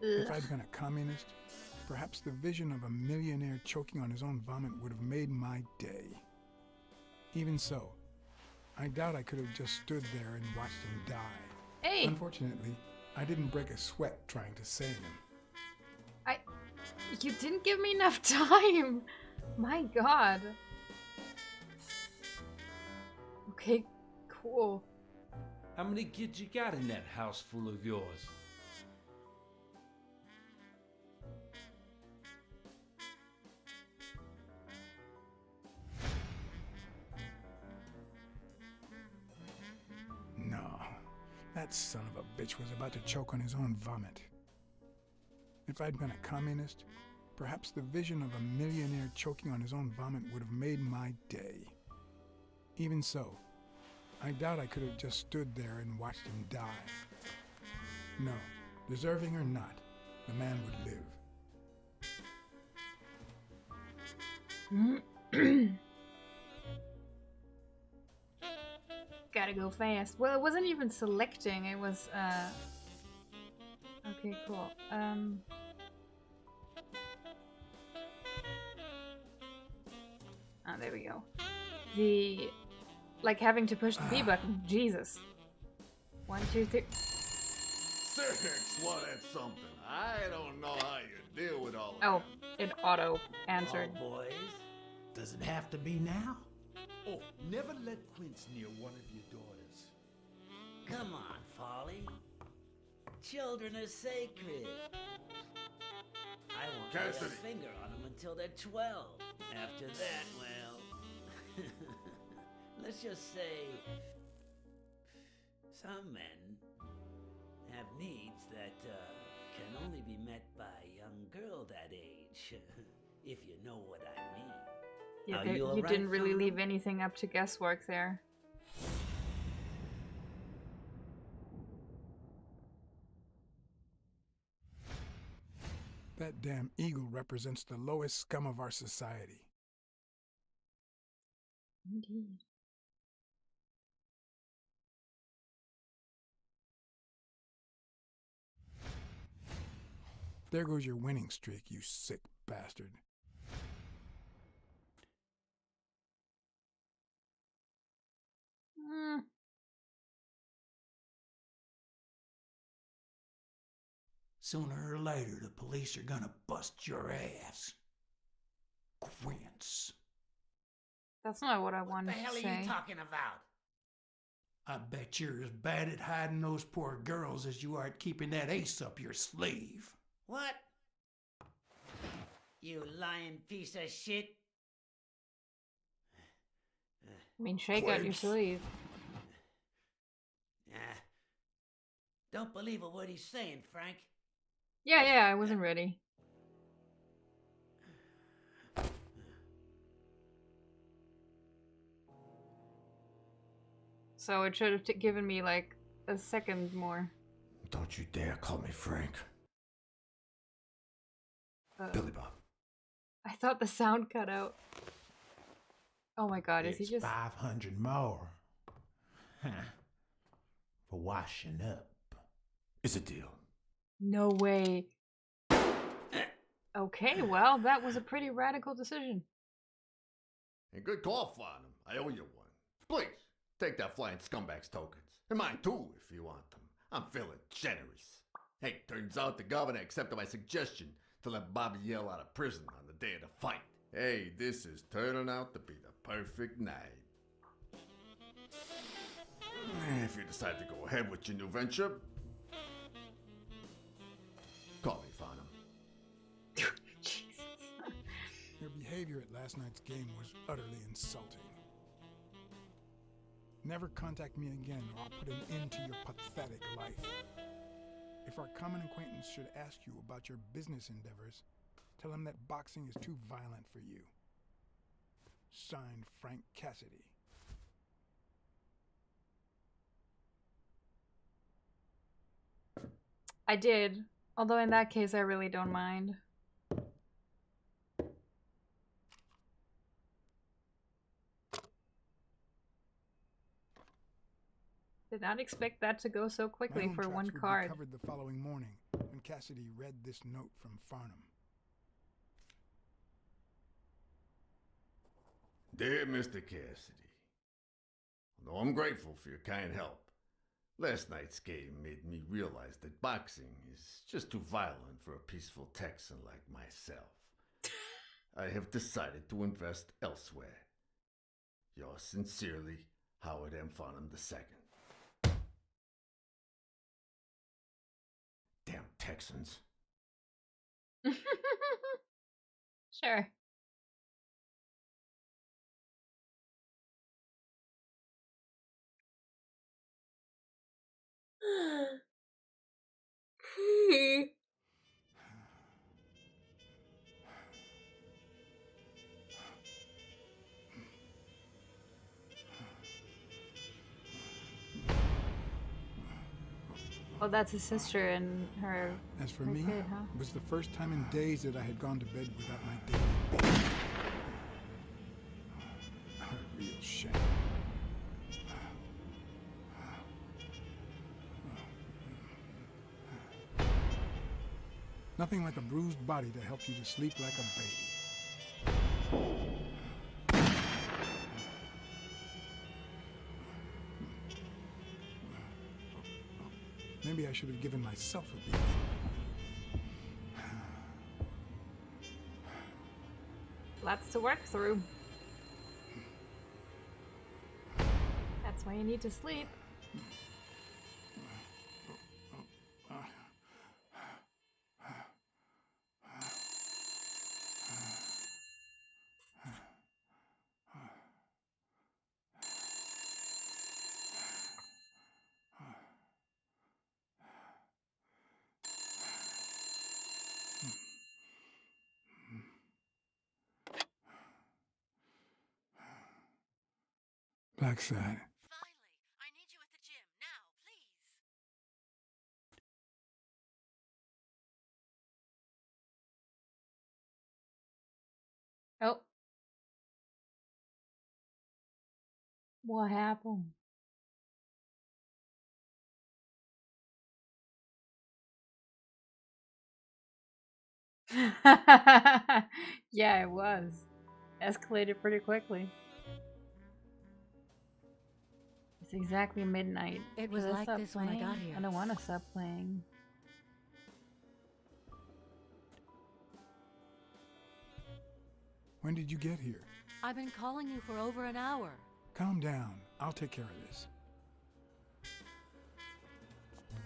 Speaker 3: If I'd been a communist, perhaps the vision of a millionaire choking on his own vomit would have made my day. Even so, I doubt I could have just stood there and watched him die.
Speaker 1: Hey!
Speaker 3: Unfortunately, I didn't break a sweat trying to save him.
Speaker 1: You didn't give me enough time! My god. Okay, cool.
Speaker 9: How many kids you got in that house full of yours?
Speaker 3: No, that son of a bitch was about to choke on his own vomit. If I'd been a communist, perhaps the vision of a millionaire choking on his own vomit would have made my day. Even so, I doubt I could have just stood there and watched him die. No, deserving or not, the man would live.
Speaker 1: Gotta go fast. Well, it wasn't even selecting, it was, okay, cool. Oh, there we go. The... Like, having to push the B button. Jesus. 1, 2, 3...
Speaker 7: Six, well, that's something. I don't know how you deal with all of
Speaker 1: Oh,
Speaker 7: them.
Speaker 1: it auto answered.
Speaker 8: Oh, boys.
Speaker 2: Does it have to be now?
Speaker 9: Oh, never let Quince near one of your daughters.
Speaker 8: Come on, Folly. Children are sacred. I won't lay
Speaker 7: Cassidy.
Speaker 8: a finger on them until they're 12. After that, well... let's just say... some men have needs that can only be met by a young girl that age. If you know what I mean.
Speaker 1: Yeah,
Speaker 8: Are
Speaker 1: there-
Speaker 8: you
Speaker 1: you
Speaker 8: alright,
Speaker 1: didn't really
Speaker 8: Fernando?
Speaker 1: leave anything up to guesswork there.
Speaker 3: That damn eagle represents the lowest scum of our society.
Speaker 1: Indeed.
Speaker 3: There goes your winning streak, you sick bastard.
Speaker 1: Mm.
Speaker 6: Sooner or later, the police are gonna bust your ass. Quince.
Speaker 1: That's not what I
Speaker 8: What the
Speaker 1: wanted
Speaker 8: hell
Speaker 1: to
Speaker 8: are
Speaker 1: say.
Speaker 8: you talking about?
Speaker 6: I bet you're as bad at hiding those poor girls as you are at keeping that ace up your sleeve.
Speaker 8: What? You lying piece of shit?
Speaker 1: I mean, shake out your
Speaker 6: Quince.
Speaker 1: sleeve.
Speaker 8: Don't believe a word he's saying, Frank.
Speaker 1: Yeah, I wasn't ready. So it should have given me like a second more.
Speaker 7: Don't you dare call me Frank. Billy Bob.
Speaker 1: I thought the sound cut out. Oh my god, is he
Speaker 2: It's
Speaker 1: just...
Speaker 2: 500 more. Huh. For washing up.
Speaker 7: It's a deal.
Speaker 1: No way. Okay, well, that was a pretty radical decision.
Speaker 7: And good call, Farnham. I owe you one. Please, take that flying scumbag's tokens. And mine too, if you want them. I'm feeling generous. Hey, turns out the governor accepted my suggestion to let Bobby Yell out of prison on the day of the fight. Hey, this is turning out to be the perfect night. If you decide to go ahead with your new venture, call me, Farnham.
Speaker 1: Jesus.
Speaker 3: Your behavior at last night's game was utterly insulting. Never contact me again or I'll put an end to your pathetic life. If our common acquaintance should ask you about your business endeavors, tell him that boxing is too violent for you. Signed, Frank Cassidy.
Speaker 1: I did. Although in that case, I really don't mind. Did not expect that to go so
Speaker 3: My
Speaker 1: quickly
Speaker 3: own
Speaker 1: for
Speaker 3: tracks
Speaker 1: one
Speaker 3: would be
Speaker 1: card.
Speaker 3: covered the following morning when Cassidy read this note from Farnham.
Speaker 7: Dear Mr. Cassidy, although I'm grateful for your kind help, last night's game made me realize that boxing is just too violent for a peaceful Texan like myself. I have decided to invest elsewhere. Yours sincerely, Howard M. Farnham II. Damn Texans.
Speaker 1: Sure. Oh, that's his sister and her.
Speaker 3: As for
Speaker 1: her
Speaker 3: me,
Speaker 1: kid, huh?
Speaker 3: it was the first time in days that I had gone to bed without my daily baby. A real shame. Nothing like a bruised body to help you to sleep like a baby. Maybe I should have given myself a beating.
Speaker 1: Lots to work through. That's why you need to sleep.
Speaker 3: Blacksad.
Speaker 4: Finally, I need you at the gym now, please.
Speaker 1: Oh. What happened? Yeah, it was. Escalated pretty quickly. It's exactly midnight.
Speaker 10: It was
Speaker 1: Should I
Speaker 10: like
Speaker 1: stop
Speaker 10: this when I got
Speaker 1: playing?
Speaker 10: here.
Speaker 1: I don't want to stop playing.
Speaker 3: When did you get here?
Speaker 10: I've been calling you for over an hour.
Speaker 3: Calm down. I'll take care of this.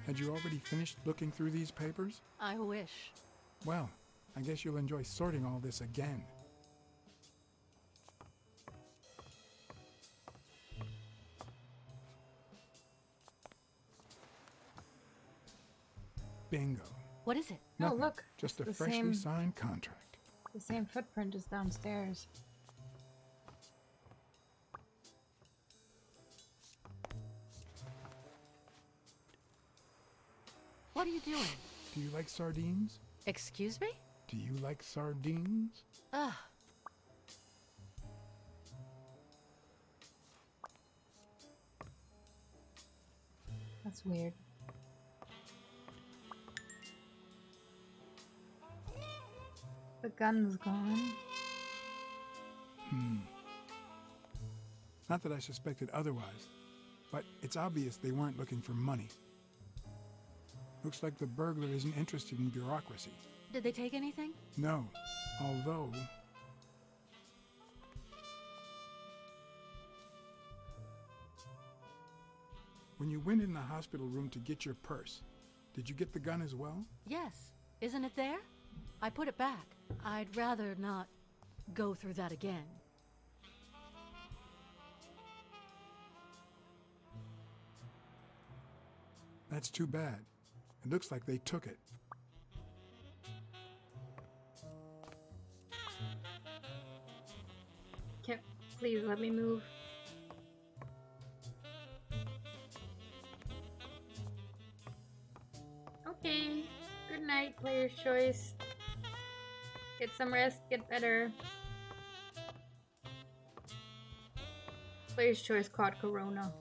Speaker 3: Had you already finished looking through these papers?
Speaker 10: I wish.
Speaker 3: Well, I guess you'll enjoy sorting all this again. Bingo.
Speaker 10: What is it?
Speaker 1: Oh,
Speaker 3: Nothing.
Speaker 1: look,
Speaker 3: Just
Speaker 1: it's
Speaker 3: a
Speaker 1: the
Speaker 3: freshly
Speaker 1: same-
Speaker 3: signed contract.
Speaker 1: The same footprint is downstairs.
Speaker 10: What are you doing?
Speaker 3: Do you like sardines?
Speaker 10: Excuse me?
Speaker 3: Do you like sardines?
Speaker 10: Ugh.
Speaker 1: That's weird. The gun's gone.
Speaker 3: Not that I suspected otherwise, but it's obvious they weren't looking for money. Looks like the burglar isn't interested in bureaucracy.
Speaker 10: Did they take anything?
Speaker 3: No, although... When you went in the hospital room to get your purse, did you get the gun as well?
Speaker 10: Yes. Isn't it there? I put it back. I'd rather not go through that again.
Speaker 3: That's too bad. It looks like they took it.
Speaker 1: Can't, please let me move. Okay. Good night, player's choice. Get some rest, get better. Player's choice caught corona.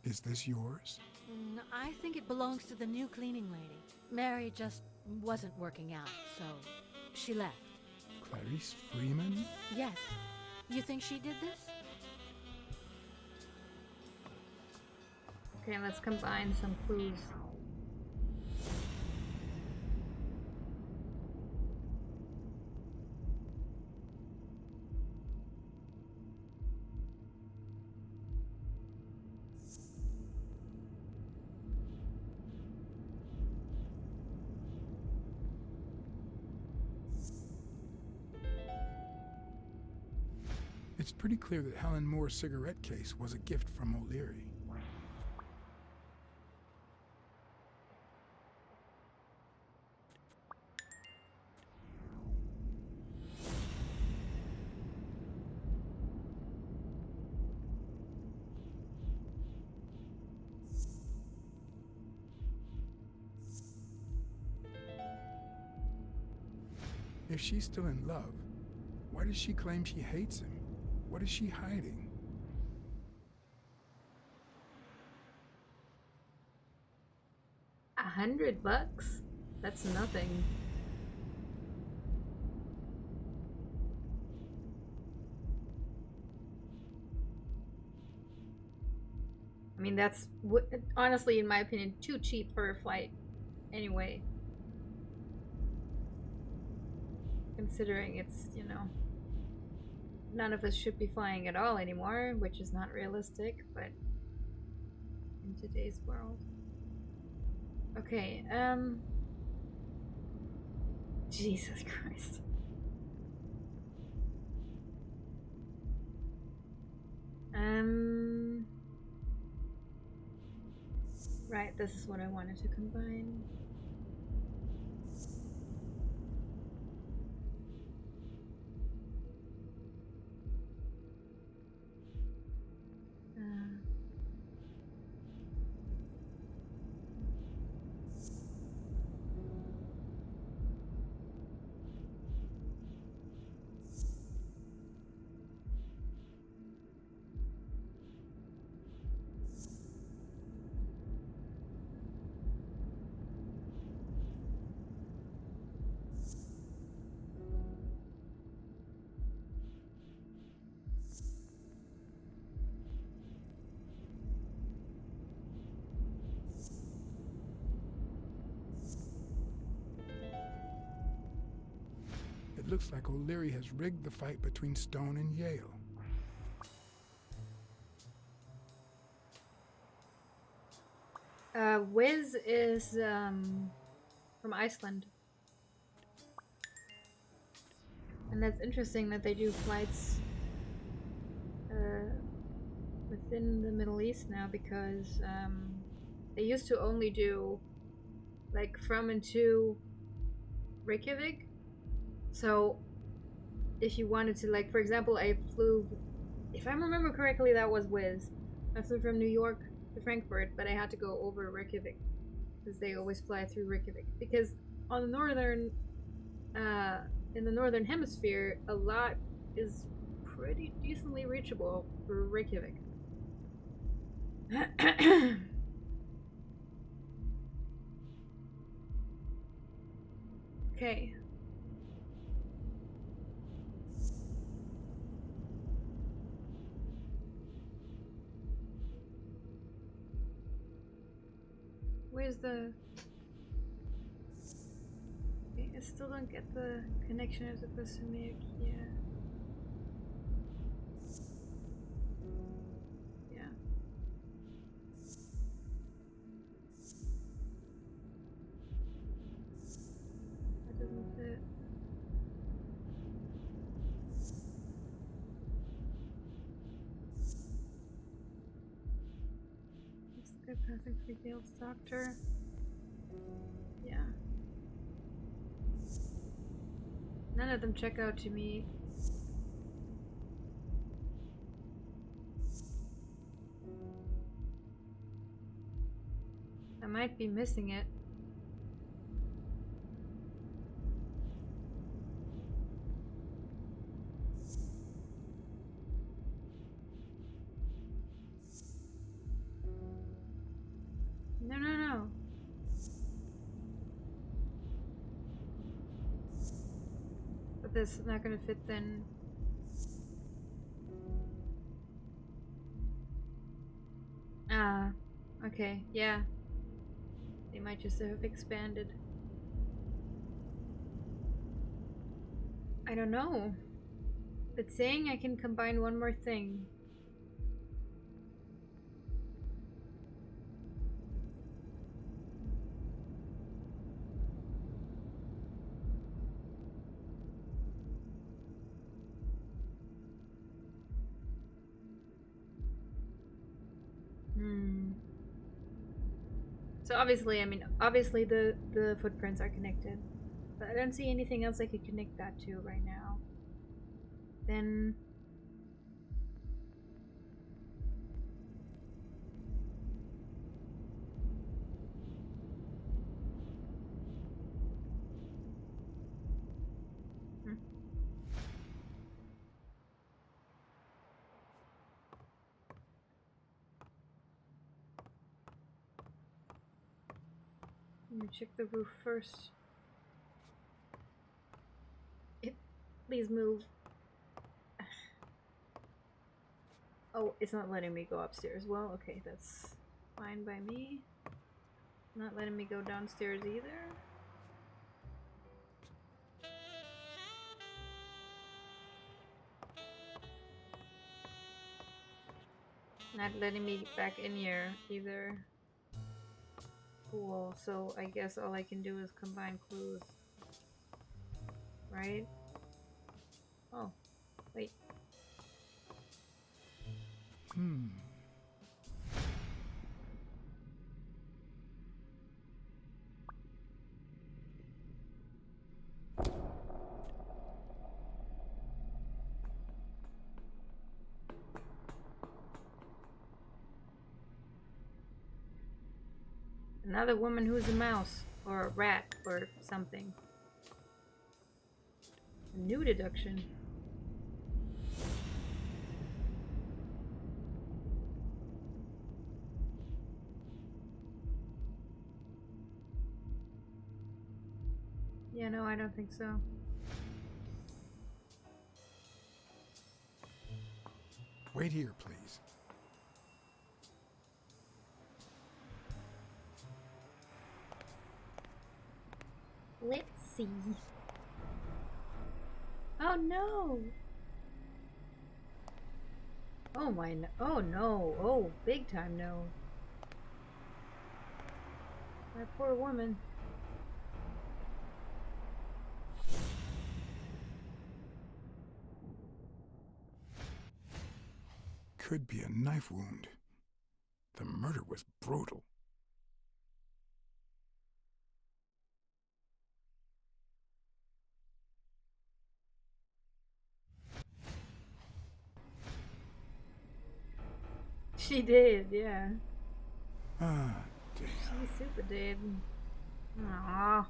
Speaker 3: Is this yours?
Speaker 10: I think it belongs to the new cleaning lady. Mary just wasn't working out, so she left.
Speaker 3: Clarice Freeman?
Speaker 10: Yes. You think she did this?
Speaker 1: Okay, let's combine some clues.
Speaker 3: It's pretty clear that Helen Moore's cigarette case was a gift from O'Leary. If she's still in love, why does she claim she hates him? What is she hiding?
Speaker 1: $100? That's nothing. I mean, that's honestly, in my opinion, too cheap for a flight. Anyway. Considering it's, you know, none of us should be flying at all anymore, which is not realistic, but in today's world. Okay, Jesus Christ. Right, this is what I wanted to combine.
Speaker 3: It looks like O'Leary has rigged the fight between Stone and Yale.
Speaker 1: Wiz is from Iceland. And that's interesting that they do flights within the Middle East now, because they used to only do like from and to Reykjavik. So if you wanted to, like, for example, I flew, if I remember correctly, that was Wiz. I flew from New York to Frankfurt, but I had to go over Reykjavik because they always fly through Reykjavik. Because on the northern, in the northern hemisphere, a lot is pretty decently reachable through Reykjavik. Okay. Where's the... Okay, I still don't get the connection I'm supposed to make. Yeah. Yeah. That doesn't fit. It's a good passing for Yale's doctor. Yeah. None of them check out to me. I might be missing it. No, no, no. But this is not gonna fit then. Ah, okay, yeah. They might just have expanded. I don't know. But saying I can combine one more thing. So obviously, I mean, obviously the footprints are connected. But I don't see anything else I could connect that to right now. Then... Let me check the roof first. Please move. Oh, it's not letting me go upstairs. Well, okay, that's fine by me. Not letting me go downstairs either. Not letting me back in here either. Cool, so I guess all I can do is combine clues. Right? Oh, wait. Another woman who's a mouse, or a rat, or something. A new deduction. Yeah, no, I don't think so.
Speaker 3: Wait here, please.
Speaker 1: Let's see. Oh no! Oh my, oh no, oh, big time no. That poor woman.
Speaker 3: Could be a knife wound. The murder was brutal.
Speaker 1: She did, yeah.
Speaker 3: Ah, damn.
Speaker 1: She super did. Aww.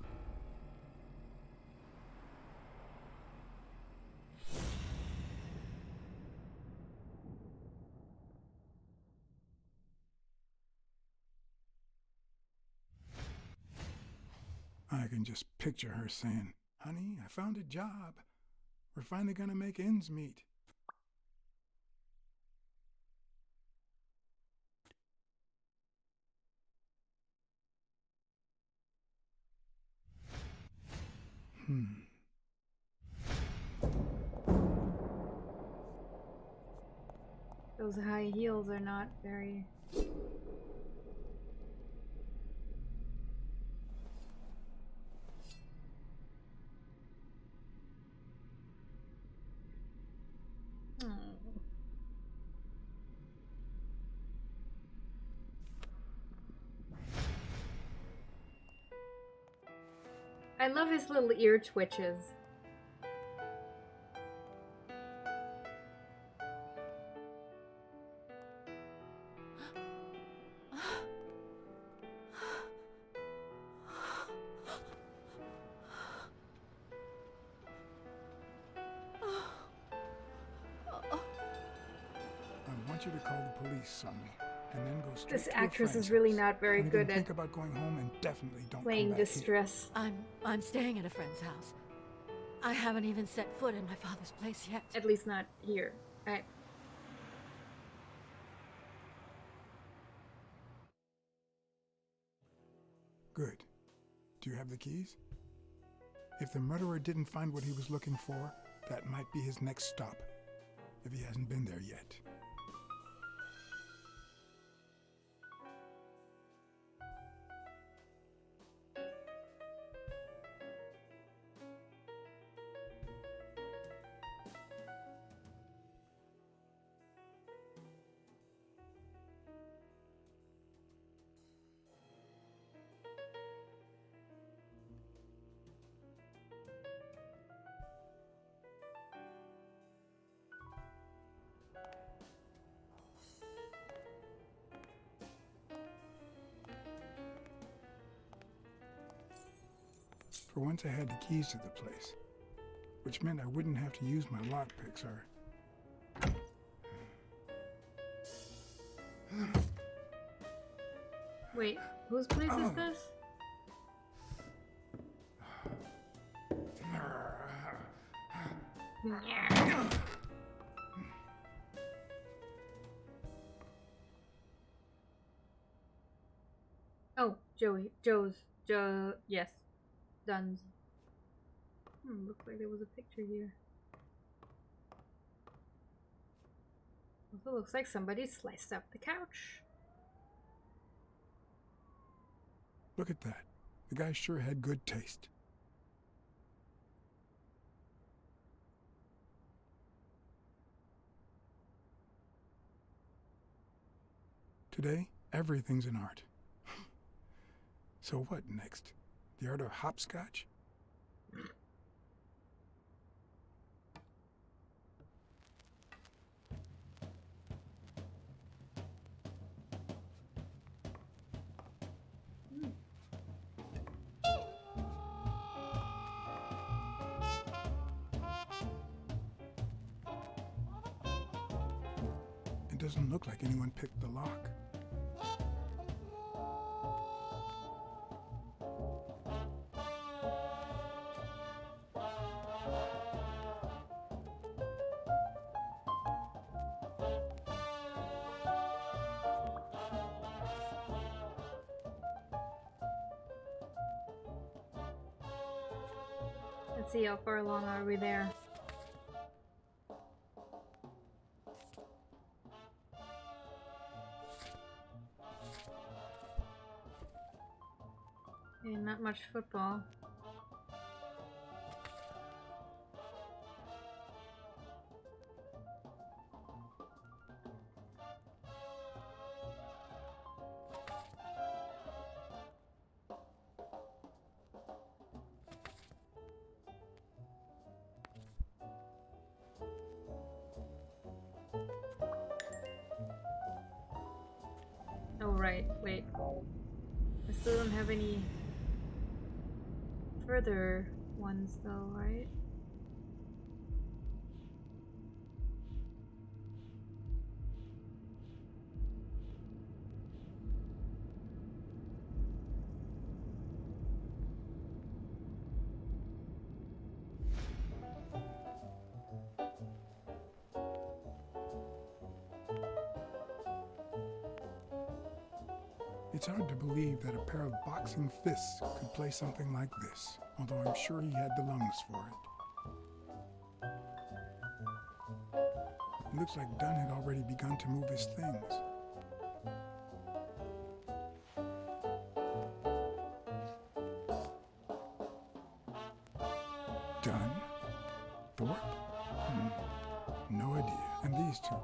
Speaker 3: I can just picture her saying, "Honey, I found a job. We're finally gonna make ends meet."
Speaker 1: Those high heels are not very... Oh. I love his little ear twitches.
Speaker 3: I want you to call the police, Sonny, and then go straight
Speaker 1: This
Speaker 3: to a
Speaker 1: actress
Speaker 3: friend's
Speaker 1: is really
Speaker 3: house.
Speaker 1: not very
Speaker 3: And
Speaker 1: good
Speaker 3: then
Speaker 1: at
Speaker 3: think about going home and definitely don't
Speaker 1: playing
Speaker 3: come back here.
Speaker 1: distress.
Speaker 10: I'm staying at a friend's house. I haven't even set foot in my father's place yet.
Speaker 1: At least not here.
Speaker 3: Good. Do you have the keys? If the murderer didn't find what he was looking for, that might be his next stop, if he hasn't been there yet. For once I had the keys to the place, which meant I wouldn't have to use my lockpicks or...
Speaker 1: Wait, whose place is this? Oh, yes. Duns. Looks like there was a picture here. Also looks like somebody sliced up the couch.
Speaker 3: Look at that. The guy sure had good taste. Today, everything's an art. So what next? The art of hopscotch? It doesn't look like anyone picked the lock.
Speaker 1: Let's see, how far along are we there? Okay, not much football. Oh, right, wait. I still don't have any further ones though, right?
Speaker 3: It's hard to believe that a pair of boxing fists could play something like this, although I'm sure he had the lungs for it. It looks like Dunn had already begun to move his things. Dunn? Thorpe? No idea. And these two,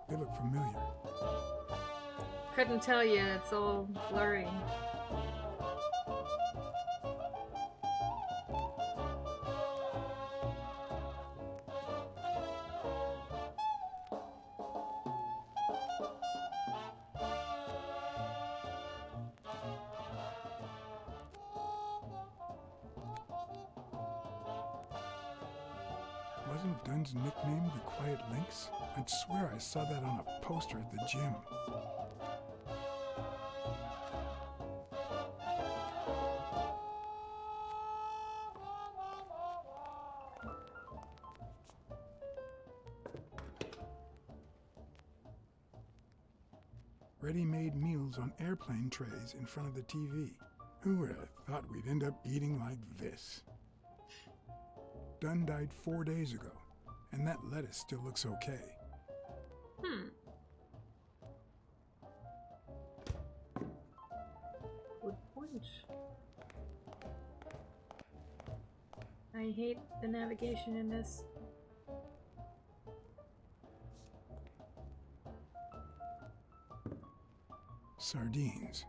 Speaker 3: they look familiar.
Speaker 1: Couldn't tell you, it's all blurry.
Speaker 3: Wasn't Dunn's nickname the Quiet Lynx? I'd swear I saw that on a poster at the gym. Ready-made meals on airplane trays in front of the TV. Who would have thought we'd end up eating like this? Dunn died 4 days ago, and that lettuce still looks okay.
Speaker 1: Good point. I hate the navigation in this.
Speaker 3: Sardines.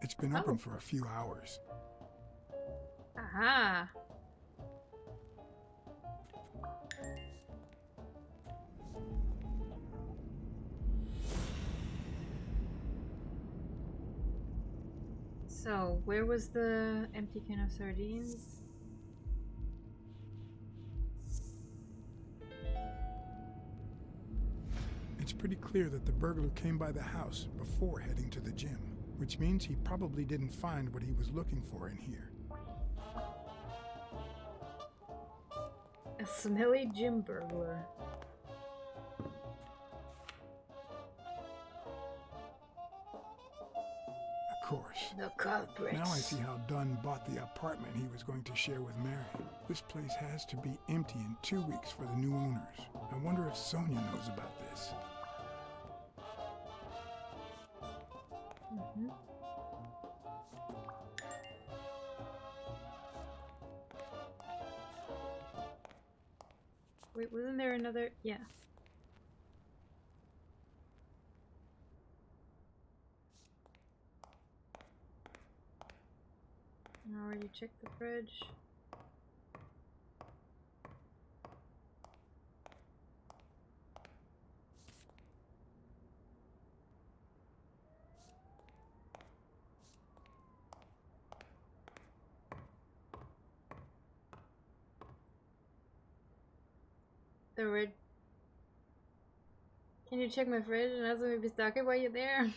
Speaker 3: It's been open for a few hours.
Speaker 1: Aha! So, where was the empty can of sardines?
Speaker 3: It's pretty clear that the burglar came by the house before heading to the gym, which means he probably didn't find what he was looking for in here.
Speaker 1: A smelly gym burglar.
Speaker 3: Of course.
Speaker 1: The culprits.
Speaker 3: Now I see how Dunn bought the apartment he was going to share with Mary. This place has to be empty in 2 weeks for the new owners. I wonder if Sonia knows about this.
Speaker 1: Mm-hmm. Wait, wasn't there another? Yeah. I already checked the fridge. The red. Can you check my fridge and ask me if he's talking while you're there?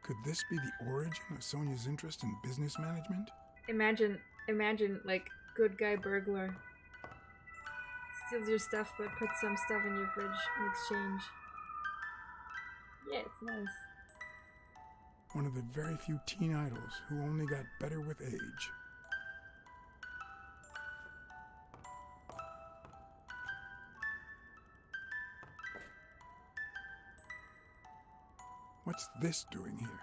Speaker 3: Could this be the origin of Sonia's interest in business management?
Speaker 1: Imagine, like, good guy burglar. Steals your stuff but puts some stuff in your fridge in exchange. Yeah, it's nice.
Speaker 3: One of the very few teen idols who only got better with age. What's this doing here?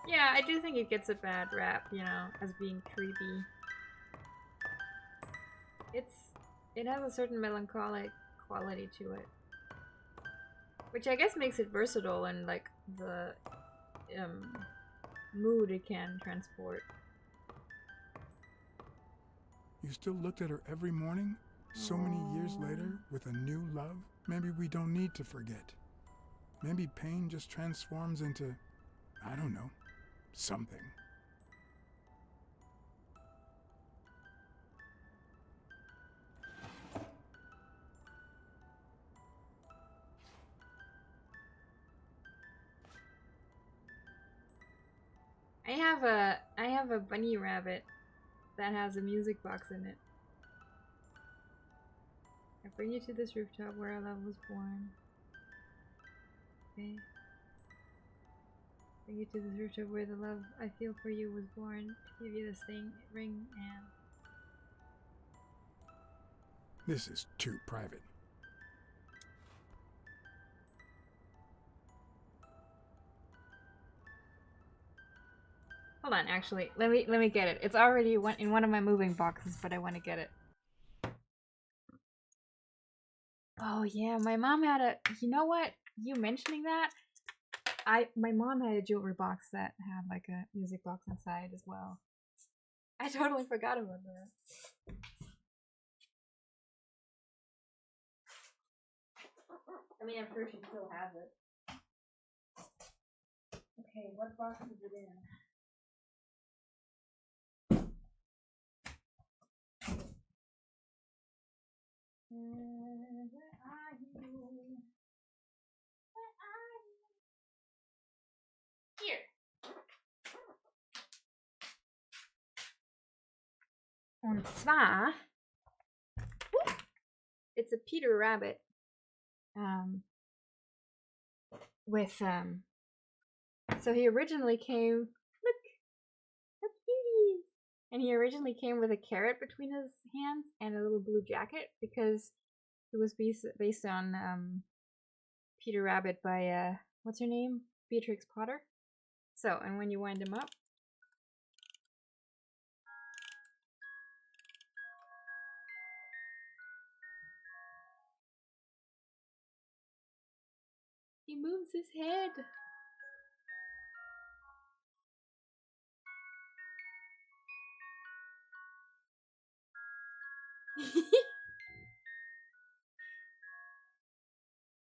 Speaker 1: Yeah, I do think it gets a bad rap, you know, as being creepy. It has a certain melancholic quality to it. Which I guess makes it versatile in, like, the mood it can transport.
Speaker 3: You still looked at her every morning? So many years later, with a new love? Maybe we don't need to forget. Maybe pain just transforms into, I don't know, something.
Speaker 1: I have a bunny rabbit that has a music box in it. I bring you to this rooftop where our love was born. Okay. Bring you to this rooftop where the love I feel for you was born. To give you this ring and...
Speaker 3: This is too private.
Speaker 1: Hold on, actually, let me get it. It's already in one of my moving boxes, but I want to get it. Oh yeah, my mom had a. You know what? You mentioning that, my mom had a jewelry box that had like a music box inside as well. I totally forgot about that. I mean, I'm sure she still has it. Okay, what box is it in? Where are you? Where are you? Here. Und zwar, it's a Peter Rabbit. So he originally came. Look, how cute! And he originally came with a carrot between his hands and a little blue jacket because it was based on Peter Rabbit by what's her name? Beatrix Potter. So, and when you wind him up, he moves his head.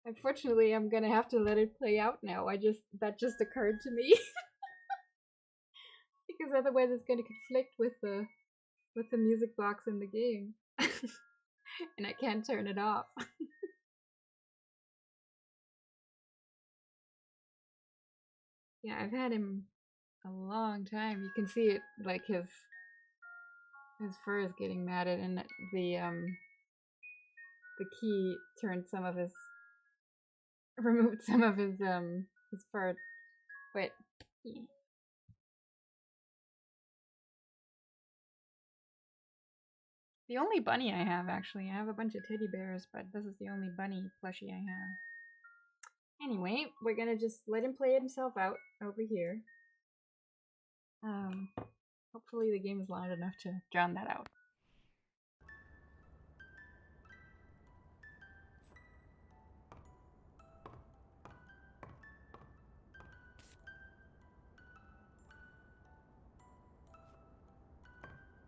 Speaker 1: Unfortunately, I'm gonna have to let it play out now. That just occurred to me. Because otherwise it's gonna conflict with the with the music box in the game. And I can't turn it off. Yeah, I've had him a long time. You can see it, like his fur is getting matted, and the key turned some of his removed some of his fur. But the only bunny I have, actually, I have a bunch of teddy bears, but this is the only bunny plushie I have. Anyway, we're gonna just let him play himself out over here. Hopefully the game is loud enough to drown that out.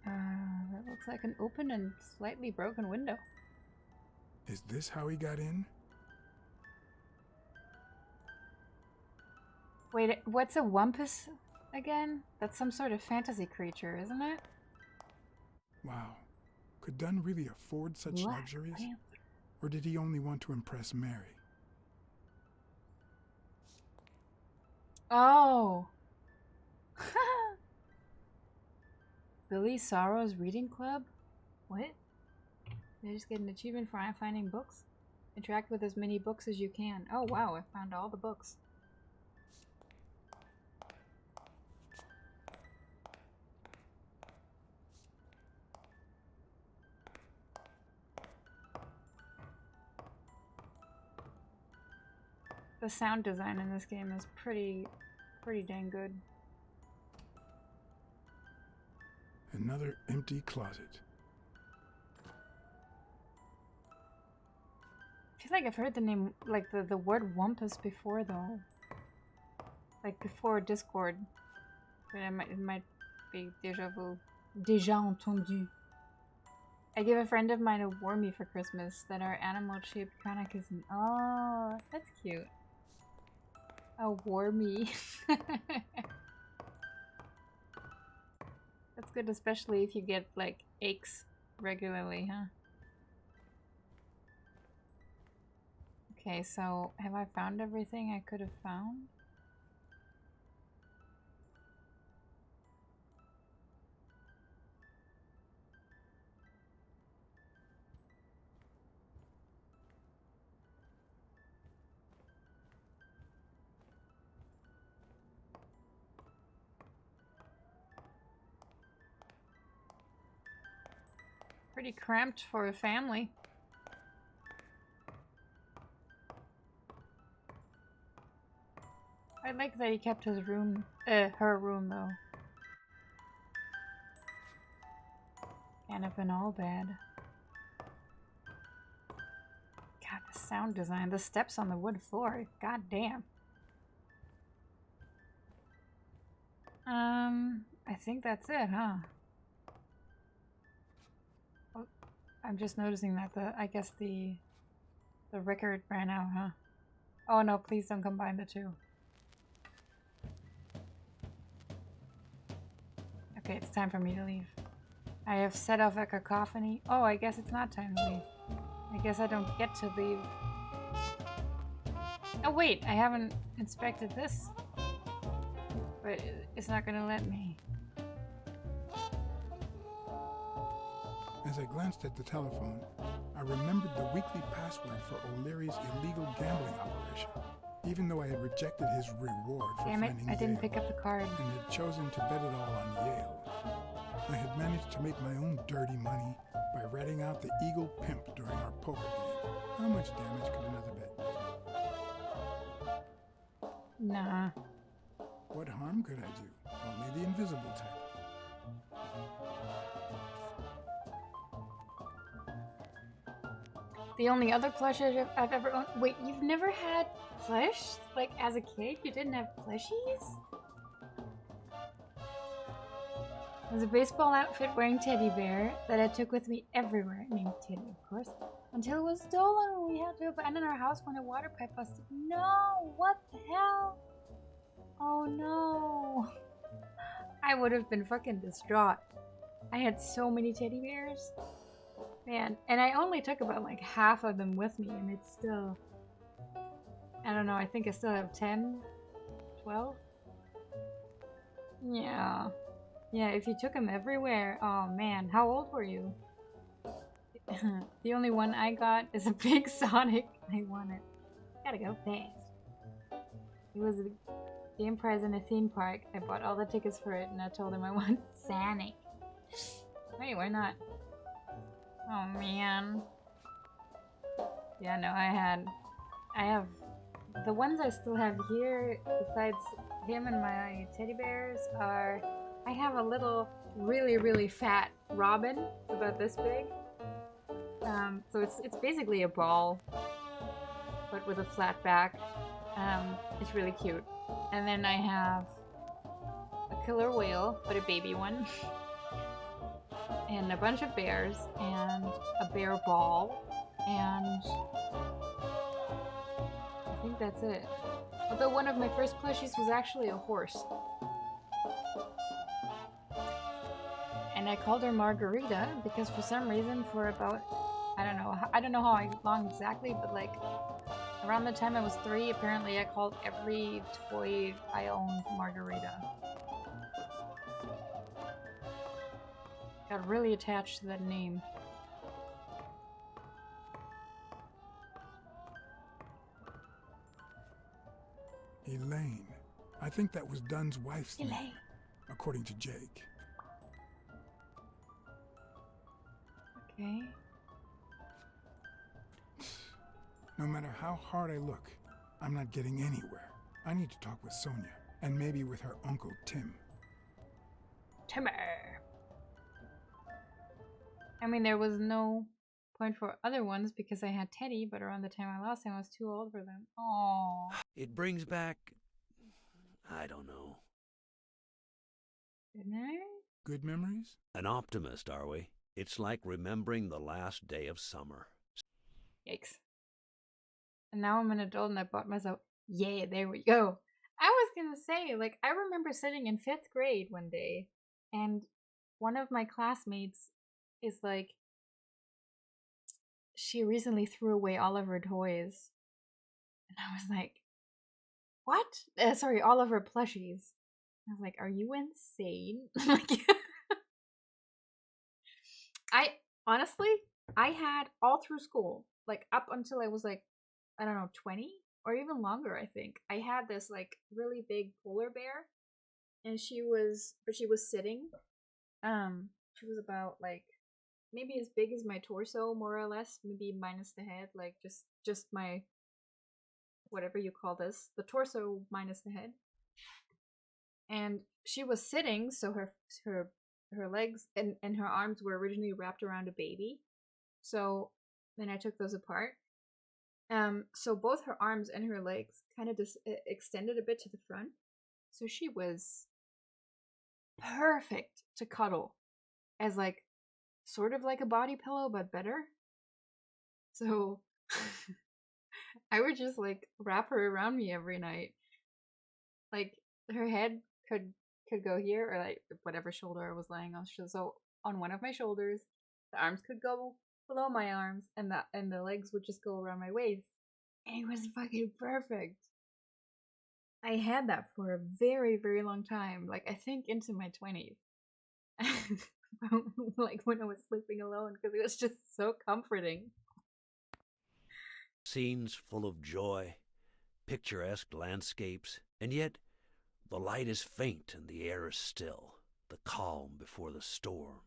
Speaker 1: That looks like an open and slightly broken window.
Speaker 3: Is this how he got in?
Speaker 1: Wait, what's a wumpus again? That's some sort of fantasy creature, isn't it?
Speaker 3: Wow. Could Dunn really afford such
Speaker 1: Black
Speaker 3: luxuries?
Speaker 1: Panther.
Speaker 3: Or did he only want to impress Mary?
Speaker 1: Oh! Billy Sorrow's Reading Club? What? Did I just get an achievement for finding books? Interact with as many books as you can. Oh wow, I found all the books. The sound design in this game is pretty dang good.
Speaker 3: Another empty closet.
Speaker 1: I feel like I've heard the name, like the word wumpus before though. Like before Discord. But it might be deja vu. Déjà entendu. I gave a friend of mine a wormy for Christmas that are animal-shaped Kanakis. Oh, that's cute. A wormy. That's good, especially if you get like aches regularly, huh? Okay, so have I found everything I could have found? Pretty cramped for a family. I like that he kept his room, her room though. Can't have been all bad. God, the sound design, the steps on the wood floor, god damn. I think that's it, huh? Oh, I'm just noticing that I guess the record ran out, huh? Oh no, please don't combine the two. Okay, it's time for me to leave. I have set off a cacophony. Oh, I guess it's not time to leave. I guess I don't get to leave. Oh wait, I haven't inspected this. But it's not gonna let me.
Speaker 3: As I glanced at the telephone, I remembered the weekly password for O'Leary's illegal gambling operation, even though I had rejected his reward for
Speaker 1: Damn it,
Speaker 3: finding
Speaker 1: I didn't
Speaker 3: Yale
Speaker 1: pick up the card.
Speaker 3: and had chosen to bet it all on Yale. I had managed to make my own dirty money by ratting out the Eagle Pimp during our poker game. How much damage could another bet do?
Speaker 1: Nah.
Speaker 3: What harm could I do? Only the invisible type.
Speaker 1: The only other plush I've ever owned. Wait, you've never had plush? Like as a kid, you didn't have plushies? It was a baseball outfit wearing teddy bear that I took with me everywhere. Named Teddy, of course. Until it was stolen. We had to abandon our house when a water pipe busted. No! What the hell? Oh no! I would have been fucking distraught. I had so many teddy bears. Man, and I only took about like half of them with me, and it's still... I don't know, I think I still have 10, 12? Yeah. Yeah, if you took them everywhere, oh man, how old were you? The only one I got is a big Sonic. I want it. Gotta go fast. It was a game prize in a theme park. I bought all the tickets for it, and I told him I want Sonic. Wait, why not? Oh man. Yeah, no, I have the ones I still have here, besides him and my teddy bears, are I have a little really, really fat robin. It's about this big. So it's basically a ball, but with a flat back. It's really cute. And then I have a killer whale, but a baby one. And a bunch of bears, and a bear ball, and I think that's it. Although one of my first plushies was actually a horse. And I called her Margarita because for some reason for about, I don't know how long exactly, but like around the time I was 3, apparently I called every toy I owned Margarita. Got really attached to that name.
Speaker 3: Elaine. I think that was Dunn's wife's name,
Speaker 1: Elaine.
Speaker 3: according to Jake.
Speaker 1: Okay.
Speaker 3: No matter how hard I look, I'm not getting anywhere. I need to talk with Sonia, and maybe with her uncle Tim.
Speaker 1: Timmer. I mean, there was no point for other ones because I had Teddy, but around the time I lost him, I was too old for them. Aww.
Speaker 11: It brings back... I don't know.
Speaker 1: Good night?
Speaker 3: Good memories?
Speaker 11: An optimist, are we? It's like remembering the last day of summer.
Speaker 1: Yikes. And now I'm an adult and I bought myself... Yeah, there we go. I was gonna say, like, I remember sitting in 5th grade one day, and one of my classmates is like, she recently threw away all of her toys. And I was like, what? Sorry, all of her plushies. I was like, are you insane? Like, honestly, I had all through school, like up until I was like, I don't know, 20 or even longer, I think. I had this like really big polar bear, and she was sitting. She was about like maybe as big as my torso, more or less, maybe minus the head, like just my, whatever you call this, the torso minus the head. And she was sitting, so her legs and her arms were originally wrapped around a baby. So then I took those apart. So both her arms and her legs kind of just extended a bit to the front. So she was perfect to cuddle as like sort of like a body pillow, but better. So I would just like wrap her around me every night. Like her head could go here, or like whatever shoulder I was laying on. So on one of my shoulders, the arms could go below my arms, and the legs would just go around my waist. And it was fucking perfect. I had that for a very, very long time. Like I think into my 20s. Like when I was sleeping alone, because it was just so comforting.
Speaker 11: Scenes full of joy, picturesque landscapes, and yet the light is faint and the air is still, the calm before the storm.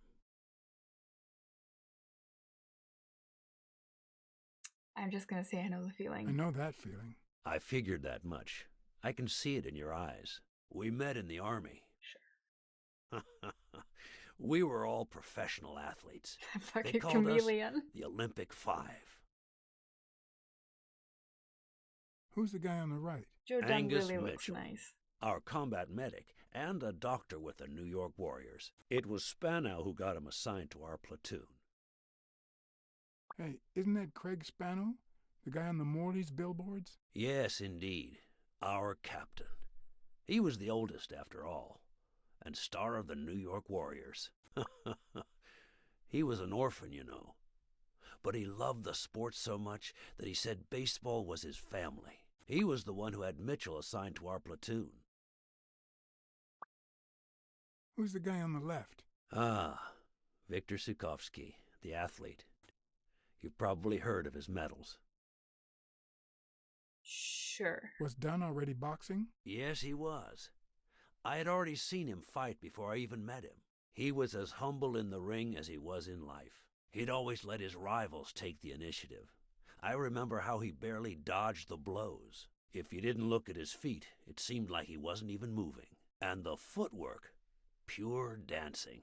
Speaker 1: I'm just gonna say I know the feeling.
Speaker 3: I know that feeling.
Speaker 11: I figured that much. I can see it in your eyes. We met in the Army. Sure. We were all professional athletes.
Speaker 1: Fucking
Speaker 11: They called
Speaker 1: chameleon.
Speaker 11: us the Olympic Five.
Speaker 3: Who's the guy on the right?
Speaker 1: Joe Dunn
Speaker 11: Angus
Speaker 1: really looks
Speaker 11: Mitchell,
Speaker 1: nice.
Speaker 11: our combat medic, and a doctor with the New York Warriors. It was Spanow who got him assigned to our platoon.
Speaker 3: Hey, isn't that Craig Spano? The guy on the Morley's billboards?
Speaker 11: Yes, indeed. Our captain. He was the oldest, after all, and star of the New York Warriors. He was an orphan, you know. But he loved the sport so much that he said baseball was his family. He was the one who had Mitchell assigned to our platoon.
Speaker 3: Who's the guy on the left?
Speaker 11: Ah, Viktor Sukovsky, the athlete. You've probably heard of his medals.
Speaker 1: Sure.
Speaker 3: Was Dunn already boxing?
Speaker 11: Yes, he was. I had already seen him fight before I even met him. He was as humble in the ring as he was in life. He'd always let his rivals take the initiative. I remember how he barely dodged the blows. If you didn't look at his feet, it seemed like he wasn't even moving. And the footwork, pure dancing.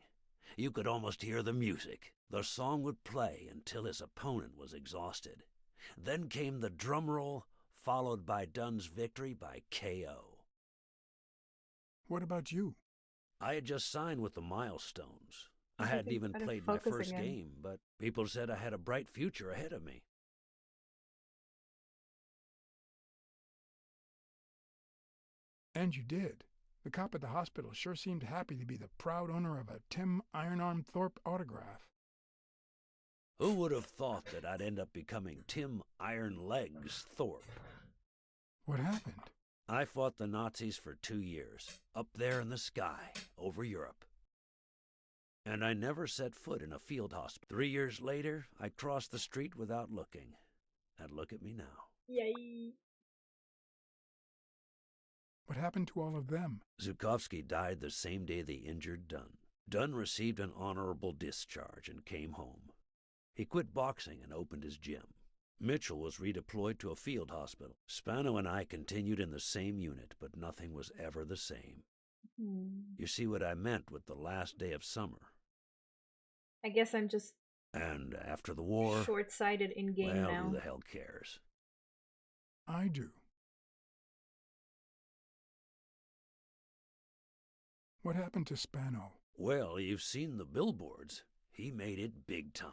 Speaker 11: You could almost hear the music. The song would play until his opponent was exhausted. Then came the drum roll, followed by Dunn's victory by KO.
Speaker 3: What about you?
Speaker 11: I had just signed with the Milestones. I hadn't even played my first game, but people said I had a bright future ahead of me.
Speaker 3: And you did. The cop at the hospital sure seemed happy to be the proud owner of a Tim Ironarm Thorpe autograph.
Speaker 11: Who would have thought that I'd end up becoming Tim Iron Legs Thorpe?
Speaker 3: What happened?
Speaker 11: I fought the Nazis for 2 years, up there in the sky, over Europe. And I never set foot in a field hospital. 3 years later, I crossed the street without looking. And look at me now.
Speaker 1: Yay.
Speaker 3: What happened to all of them?
Speaker 11: Zhukovsky died the same day they injured Dunn. Dunn received an honorable discharge and came home. He quit boxing and opened his gym. Mitchell was redeployed to a field hospital. Spano and I continued in the same unit, but nothing was ever the same. You see what I meant with the last day of summer.
Speaker 1: I guess I'm just
Speaker 11: And after the war,
Speaker 1: short-sighted in-game
Speaker 11: well,
Speaker 1: now.
Speaker 11: who the hell cares?
Speaker 3: I do. What happened to Spano?
Speaker 11: Well, you've seen the billboards. He made it big time.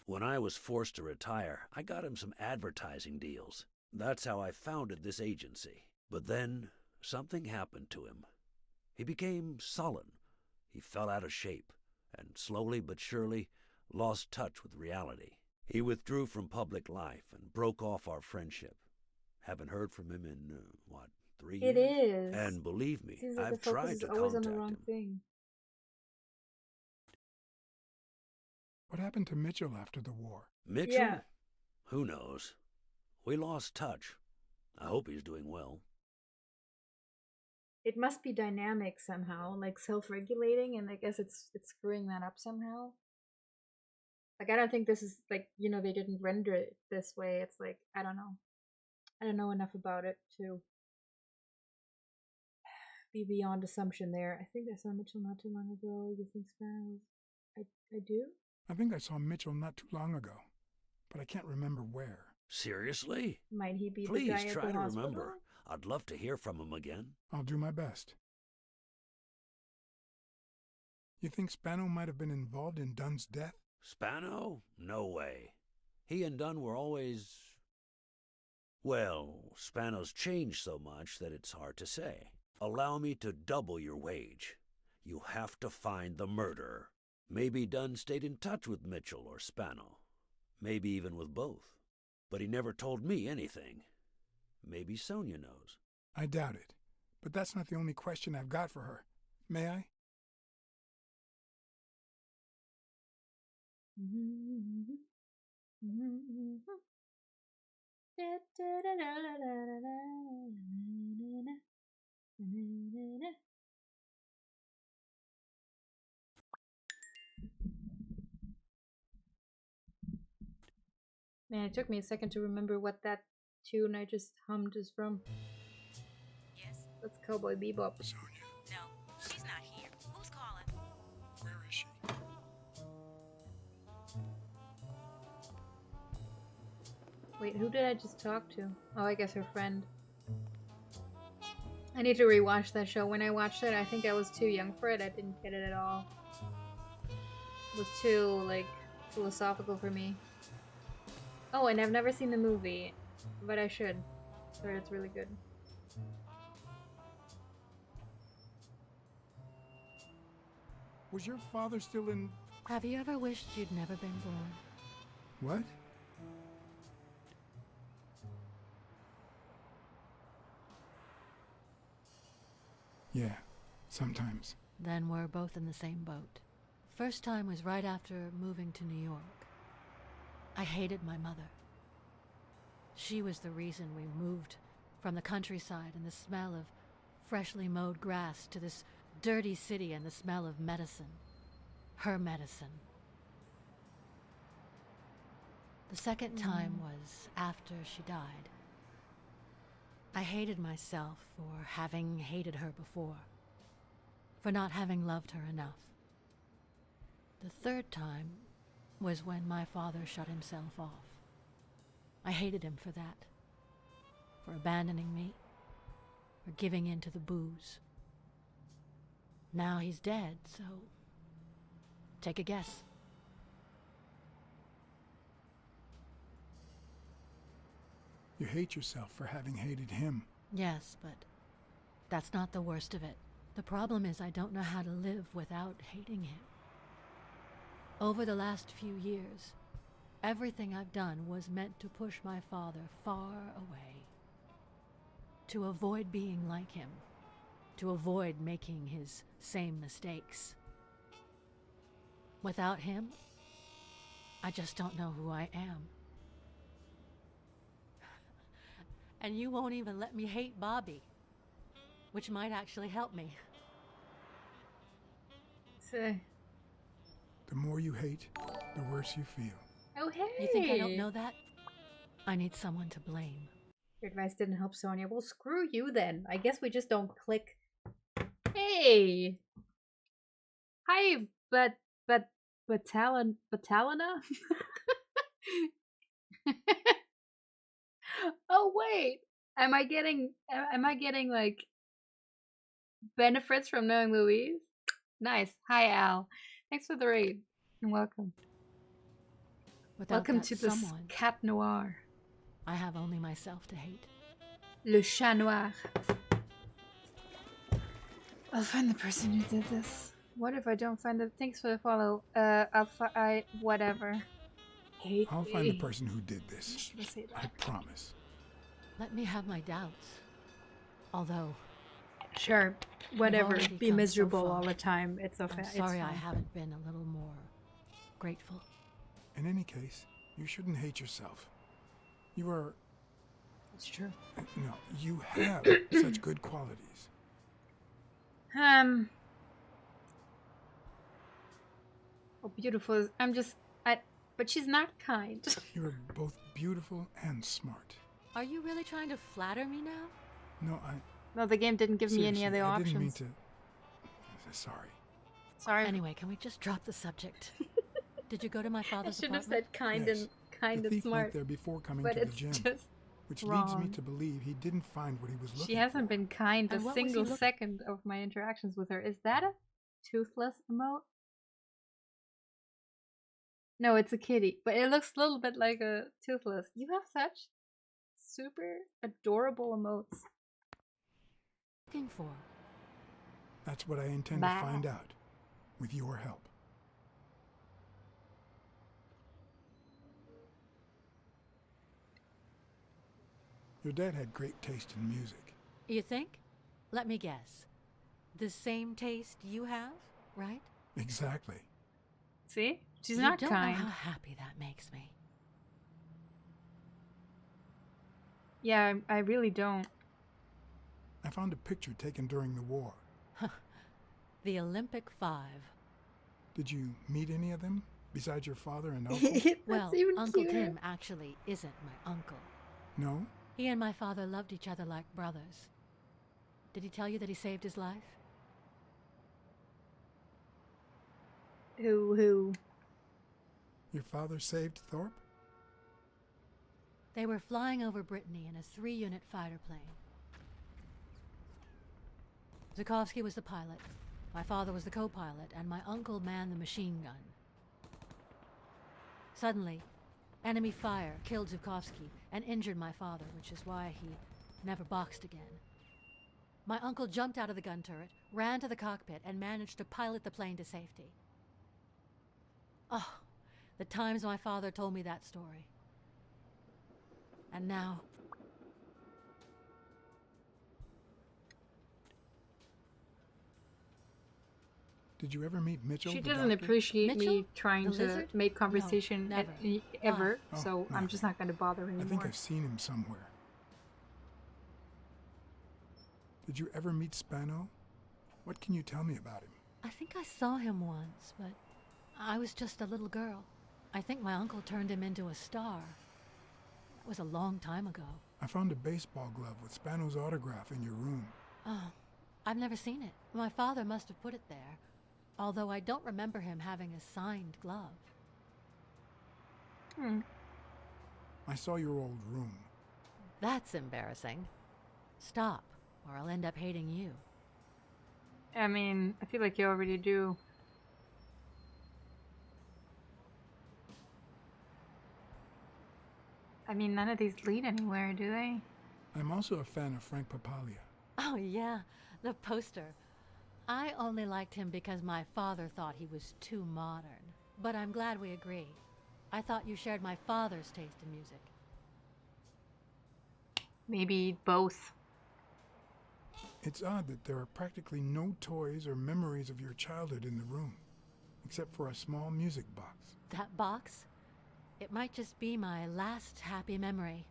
Speaker 11: When I was forced to retire, I got him some advertising deals. That's how I founded this agency. But then, something happened to him. He became sullen. He fell out of shape, and slowly but surely lost touch with reality. He withdrew from public life and broke off our friendship. Haven't heard from him in, 3 years?
Speaker 1: It is.
Speaker 11: And believe me,
Speaker 1: Seems like
Speaker 11: I've
Speaker 1: the focus
Speaker 11: tried
Speaker 1: is
Speaker 11: to
Speaker 1: always on
Speaker 11: contact
Speaker 1: the wrong
Speaker 11: him.
Speaker 1: thing.
Speaker 3: What happened to Mitchell after the war?
Speaker 11: Mitchell?
Speaker 1: Yeah.
Speaker 11: Who knows? We lost touch. I hope he's doing well.
Speaker 1: It must be dynamic somehow, like self-regulating, and I guess it's screwing that up somehow. Like, I don't think this is, like, they didn't render it this way. It's like, I don't know. I don't know enough about it to be beyond assumption there. I think I saw Mitchell not too long ago. You think Spano was... I do?
Speaker 3: I think I saw Mitchell not too long ago, but I can't remember where.
Speaker 11: Seriously?
Speaker 1: Might he be
Speaker 11: Please
Speaker 1: the guy at
Speaker 11: try
Speaker 1: the
Speaker 11: to
Speaker 1: hospital?
Speaker 11: remember. I'd love to hear from him again.
Speaker 3: I'll do my best. You think Spano might have been involved in Dunn's death?
Speaker 11: Spano? No way. He and Dunn were always... Well, Spano's changed so much that it's hard to say. Allow me to double your wage. You have to find the murderer. Maybe Dunn stayed in touch with Mitchell or Spano. Maybe even with both. But he never told me anything. Maybe Sonia knows.
Speaker 3: I doubt it. But that's not the only question I've got for her. May I?
Speaker 1: Man, it took me a second to remember what that tune I just hummed is from.
Speaker 4: Yes?
Speaker 1: That's Cowboy Bebop.
Speaker 3: Sonia,
Speaker 4: No, she's not here. Who's calling?
Speaker 3: where is she?
Speaker 1: Wait, who did I just talk to? Oh, I guess her friend. I need to rewatch that show. When I watched it, I think I was too young for it. I didn't get it at all. It was too, like, philosophical for me. Oh, and I've never seen the movie, but I should. I heard it's really good.
Speaker 3: Was your father still in...
Speaker 10: Have you ever wished you'd never been born?
Speaker 3: What? Yeah, sometimes.
Speaker 10: Then we're both in the same boat. First time was right after moving to New York. I hated my mother. She was the reason we moved from the countryside and the smell of freshly mowed grass to this dirty city and the smell of medicine. Her medicine. The second time was after she died. I hated myself for having hated her before, for not having loved her enough. The third time was when my father shut himself off. I hated him for that, for abandoning me, for giving in to the booze. Now he's dead, so take a guess.
Speaker 3: You hate yourself for having hated him.
Speaker 10: Yes, but that's not the worst of it. The problem is I don't know how to live without hating him. Over the last few years, everything I've done was meant to push my father far away. To avoid being like him. To avoid making his same mistakes. Without him, I just don't know who I am. And you won't even let me hate Bobby, which might actually help me.
Speaker 1: So,
Speaker 3: The more you hate, the worse you feel.
Speaker 1: oh hey!
Speaker 10: You think I don't know that? I need someone to blame.
Speaker 1: Your advice didn't help, Sonia. Well, screw you then. I guess we just don't click. Hey! Hi, Batalina? Oh wait! Am I getting like benefits from knowing Louise? Nice. Hi Al. Thanks for the raid. And welcome.
Speaker 10: Without
Speaker 1: Welcome
Speaker 10: that
Speaker 1: to this
Speaker 10: someone,
Speaker 1: cat noir.
Speaker 10: I have only myself to hate.
Speaker 1: Le chat noir. I'll find the person who did this. What if I don't find the... Thanks for the follow. Whatever. Hate
Speaker 3: I'll find the
Speaker 1: me.
Speaker 3: person who did this.
Speaker 1: Should I say
Speaker 3: I
Speaker 1: that?
Speaker 3: promise.
Speaker 10: Let me have my doubts. Although,
Speaker 1: Sure. Whatever.
Speaker 10: already
Speaker 1: Be
Speaker 10: come so
Speaker 1: miserable
Speaker 10: far.
Speaker 1: all the time. It's okay.
Speaker 10: I'm sorry I haven't been a little more grateful.
Speaker 3: In any case, you shouldn't hate yourself. You are...
Speaker 1: It's true.
Speaker 3: No, you have such good qualities.
Speaker 1: Oh, beautiful. But she's not kind.
Speaker 3: You are both beautiful and smart.
Speaker 10: Are you really trying to flatter me now?
Speaker 3: No,
Speaker 1: No, the game didn't give me any
Speaker 3: seriously,
Speaker 1: other
Speaker 3: I didn't mean
Speaker 1: options.
Speaker 3: to... Sorry.
Speaker 1: Sorry.
Speaker 10: Anyway, can we just drop the subject? Did you go to my
Speaker 1: I
Speaker 10: father's
Speaker 1: should have
Speaker 10: apartment?
Speaker 1: said kind
Speaker 3: Yes.
Speaker 1: and
Speaker 3: The thief
Speaker 1: smart.
Speaker 3: went there before coming
Speaker 1: But
Speaker 3: to the
Speaker 1: it's
Speaker 3: gym,
Speaker 1: just
Speaker 3: which leads me
Speaker 1: wrong.
Speaker 3: to believe he didn't find what he was looking
Speaker 1: She hasn't
Speaker 3: for.
Speaker 1: been kind a
Speaker 10: And what was he
Speaker 1: single
Speaker 10: look-
Speaker 1: second of my interactions with her. Is that a toothless emote? No, it's a kitty, but it looks a little bit like a toothless. You have such super adorable emotes.
Speaker 10: Looking for?
Speaker 3: That's what I intend
Speaker 1: Bah.
Speaker 3: to find out, with your help. Your dad had great taste in music.
Speaker 10: You think? Let me guess. The same taste you have, right?
Speaker 3: Exactly.
Speaker 1: See? She's
Speaker 10: You
Speaker 1: not
Speaker 10: don't
Speaker 1: kind.
Speaker 10: know how happy that makes me.
Speaker 1: Yeah, I really don't.
Speaker 3: I found a picture taken during the war.
Speaker 10: The Olympic Five.
Speaker 3: Did you meet any of them, besides your father and uncle?
Speaker 1: That's
Speaker 10: Well,
Speaker 1: even
Speaker 10: Uncle
Speaker 1: cuter.
Speaker 10: Tim actually isn't my uncle.
Speaker 3: No?
Speaker 10: He and my father loved each other like brothers. Did he tell you that he saved his life?
Speaker 1: Who?
Speaker 3: Your father saved Thorpe?
Speaker 10: They were flying over Brittany in a 3-unit fighter plane. Zukovsky was the pilot, my father was the co-pilot, and my uncle manned the machine gun. Suddenly, enemy fire killed Zukovsky and injured my father, which is why he never boxed again. My uncle jumped out of the gun turret, ran to the cockpit, and managed to pilot the plane to safety. Oh, the times my father told me that story. And now...
Speaker 3: Did you ever meet Mitchell?
Speaker 1: She
Speaker 3: the
Speaker 1: doesn't
Speaker 3: doctor?
Speaker 1: appreciate me
Speaker 10: Mitchell?
Speaker 1: trying
Speaker 10: The
Speaker 1: to
Speaker 10: lizard?
Speaker 1: make conversation
Speaker 10: No, never.
Speaker 1: ever,
Speaker 3: Oh,
Speaker 1: so I'm
Speaker 3: no.
Speaker 1: just not going to bother anymore.
Speaker 3: I think I've seen him somewhere. Did you ever meet Spano? What can you tell me about him?
Speaker 10: I think I saw him once, but I was just a little girl. I think my uncle turned him into a star. That was a long time ago.
Speaker 3: I found a baseball glove with Spano's autograph in your room.
Speaker 10: Oh, I've never seen it. My father must have put it there, although I don't remember him having a signed glove.
Speaker 3: I saw your old room.
Speaker 10: That's embarrassing. Stop, or I'll end up hating you.
Speaker 1: I mean, I feel like you already do. I mean, none of these lead anywhere, do they?
Speaker 3: I'm also a fan of Frank Papalia.
Speaker 10: Oh, yeah, the poster. I only liked him because my father thought he was too modern. But I'm glad we agree. I thought you shared my father's taste in music.
Speaker 1: Maybe both.
Speaker 3: It's odd that there are practically no toys or memories of your childhood in the room, except for a small music box.
Speaker 10: That box? It might just be my last happy memory.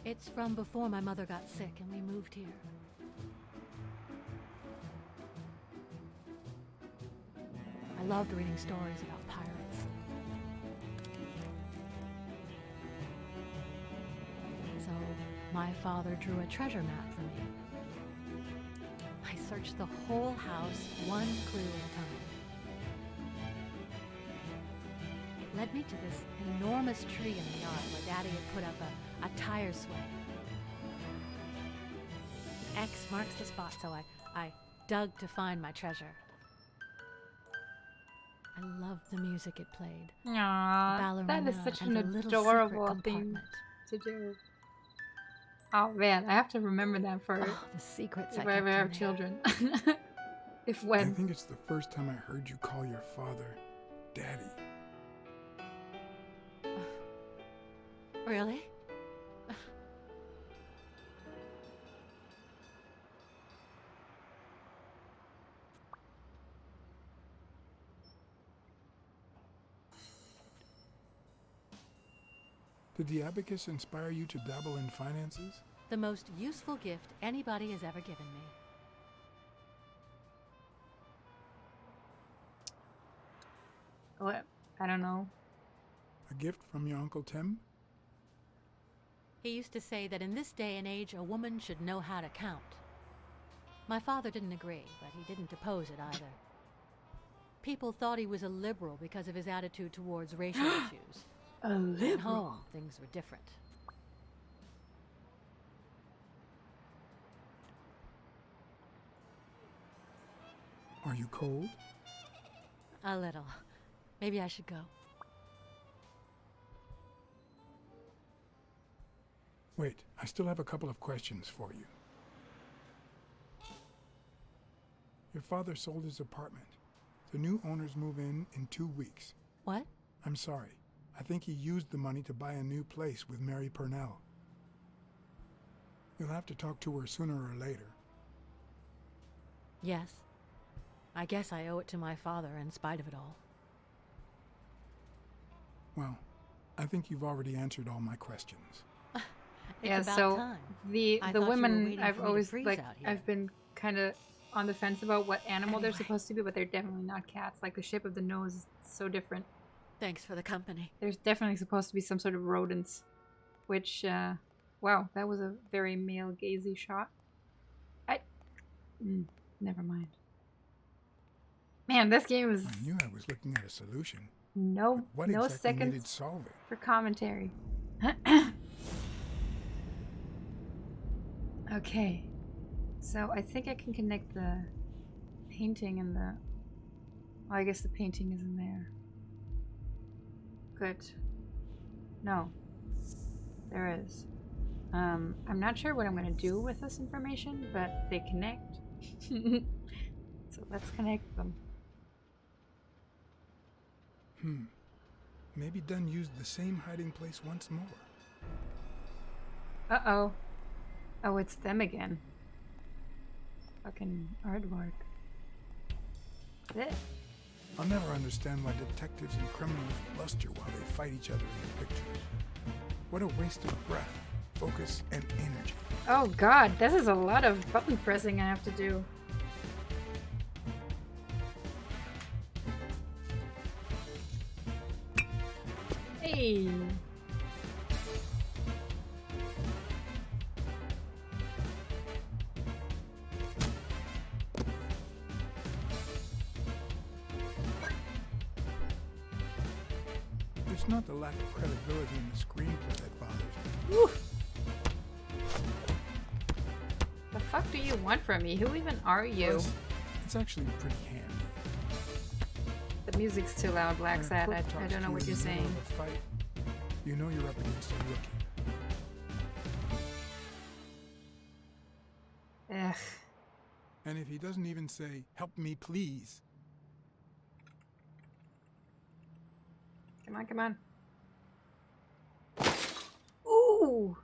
Speaker 10: It's from before my mother got sick and we moved here. I loved reading stories about pirates. So my father drew a treasure map for me. I searched the whole house, one clue at a time. It led me to this enormous tree in the yard where Daddy had put up a tire swing. X marks the spot, so I dug to find my treasure. I loved the music it played.
Speaker 1: Aww, that is such an adorable thing to do. Oh man, I have to remember that for
Speaker 10: the secrets
Speaker 1: if
Speaker 10: I
Speaker 1: I ever
Speaker 10: kept
Speaker 1: have
Speaker 10: in
Speaker 1: children. If
Speaker 3: I
Speaker 1: when.
Speaker 3: think it's the first time I heard you call your father Daddy.
Speaker 10: Really?
Speaker 3: Did the abacus inspire you to dabble in finances?
Speaker 10: The most useful gift anybody has ever given me.
Speaker 1: What? I don't know.
Speaker 3: A gift from your Uncle Tim?
Speaker 10: He used to say that in this day and age, a woman should know how to count. My father didn't agree, but he didn't oppose it either. People thought he was a liberal because of his attitude towards racial issues.
Speaker 1: A liberal?
Speaker 10: At home, things were different.
Speaker 3: Are you cold?
Speaker 10: A little. Maybe I should go.
Speaker 3: Wait, I still have a couple of questions for you. Your father sold his apartment. The new owners move in 2 weeks.
Speaker 10: What?
Speaker 3: I'm sorry. I think he used the money to buy a new place with Mary Purnell. You'll have to talk to her sooner or later.
Speaker 10: Yes. I guess I owe it to my father in spite of it all.
Speaker 3: Well, I think you've already answered all my questions.
Speaker 10: It's
Speaker 1: Yeah,
Speaker 10: about
Speaker 1: so
Speaker 10: time.
Speaker 1: the
Speaker 10: I thought you were
Speaker 1: women
Speaker 10: waiting
Speaker 1: I've
Speaker 10: for me to
Speaker 1: always
Speaker 10: freeze
Speaker 1: like
Speaker 10: out here.
Speaker 1: I've been kind of on the fence about what animal they're
Speaker 10: Anyway.
Speaker 1: supposed to be, but they're definitely not cats. Like the shape of the nose is so different.
Speaker 10: Thanks for the company.
Speaker 1: There's definitely supposed to be some sort of rodents, which wow, that was a very male gazy shot. Never mind. Man, this game is
Speaker 3: I knew I was looking at a solution.
Speaker 1: no
Speaker 3: But what
Speaker 1: no
Speaker 3: exactly
Speaker 1: seconds
Speaker 3: needed solving?
Speaker 1: for commentary. Okay, so I think I can connect the painting and the. Well, I guess the painting isn't there. Good. No, there is. I'm not sure what I'm gonna do with this information, but they connect. So let's connect them.
Speaker 3: Maybe Dunn used the same hiding place once more.
Speaker 1: Uh-oh. Oh, it's them again. Fucking aardvark. Blech.
Speaker 3: I'll never understand why detectives and criminals bluster while they fight each other in the pictures. What a waste of breath, focus, and energy.
Speaker 1: Oh god, this is a lot of button pressing I have to do. Hey!
Speaker 3: It's not the lack of credibility in the screenplay that bothers me.
Speaker 1: Woo. The fuck do you want from me? Who even are you?
Speaker 3: Plus, it's actually pretty handy.
Speaker 1: The music's too loud, Blacksad. I don't know what you're saying.
Speaker 3: Fight, you know you're up against a rookie.
Speaker 1: Ugh.
Speaker 3: And if he doesn't even say, "Help me, please,"
Speaker 1: Come on, come on. Ooh!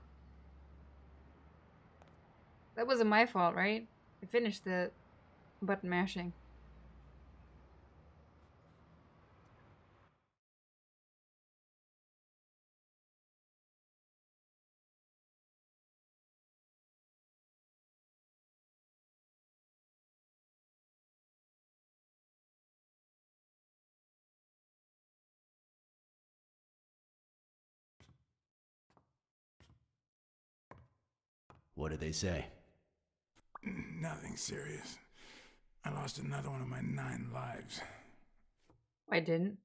Speaker 1: That wasn't my fault, right? I finished the button mashing.
Speaker 11: What did they say?
Speaker 3: nothing serious. I lost another one of my 9 lives.
Speaker 1: I didn't.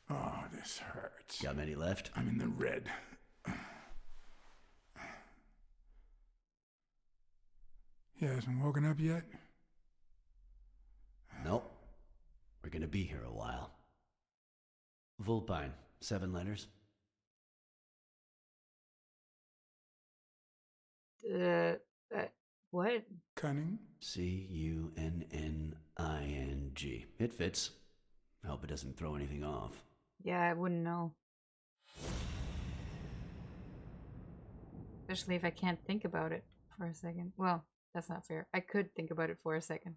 Speaker 3: Oh, this hurts.
Speaker 11: Got many left?
Speaker 3: I'm in the red. He hasn't woken up yet?
Speaker 11: Nope. We're gonna be here a while. Vulpine, 7 letters.
Speaker 1: What?
Speaker 3: Cunning?
Speaker 11: Cunning. It fits. I hope it doesn't throw anything off.
Speaker 1: Yeah, I wouldn't know. Especially if I can't think about it for a second. Well, that's not fair. I could think about it for a second.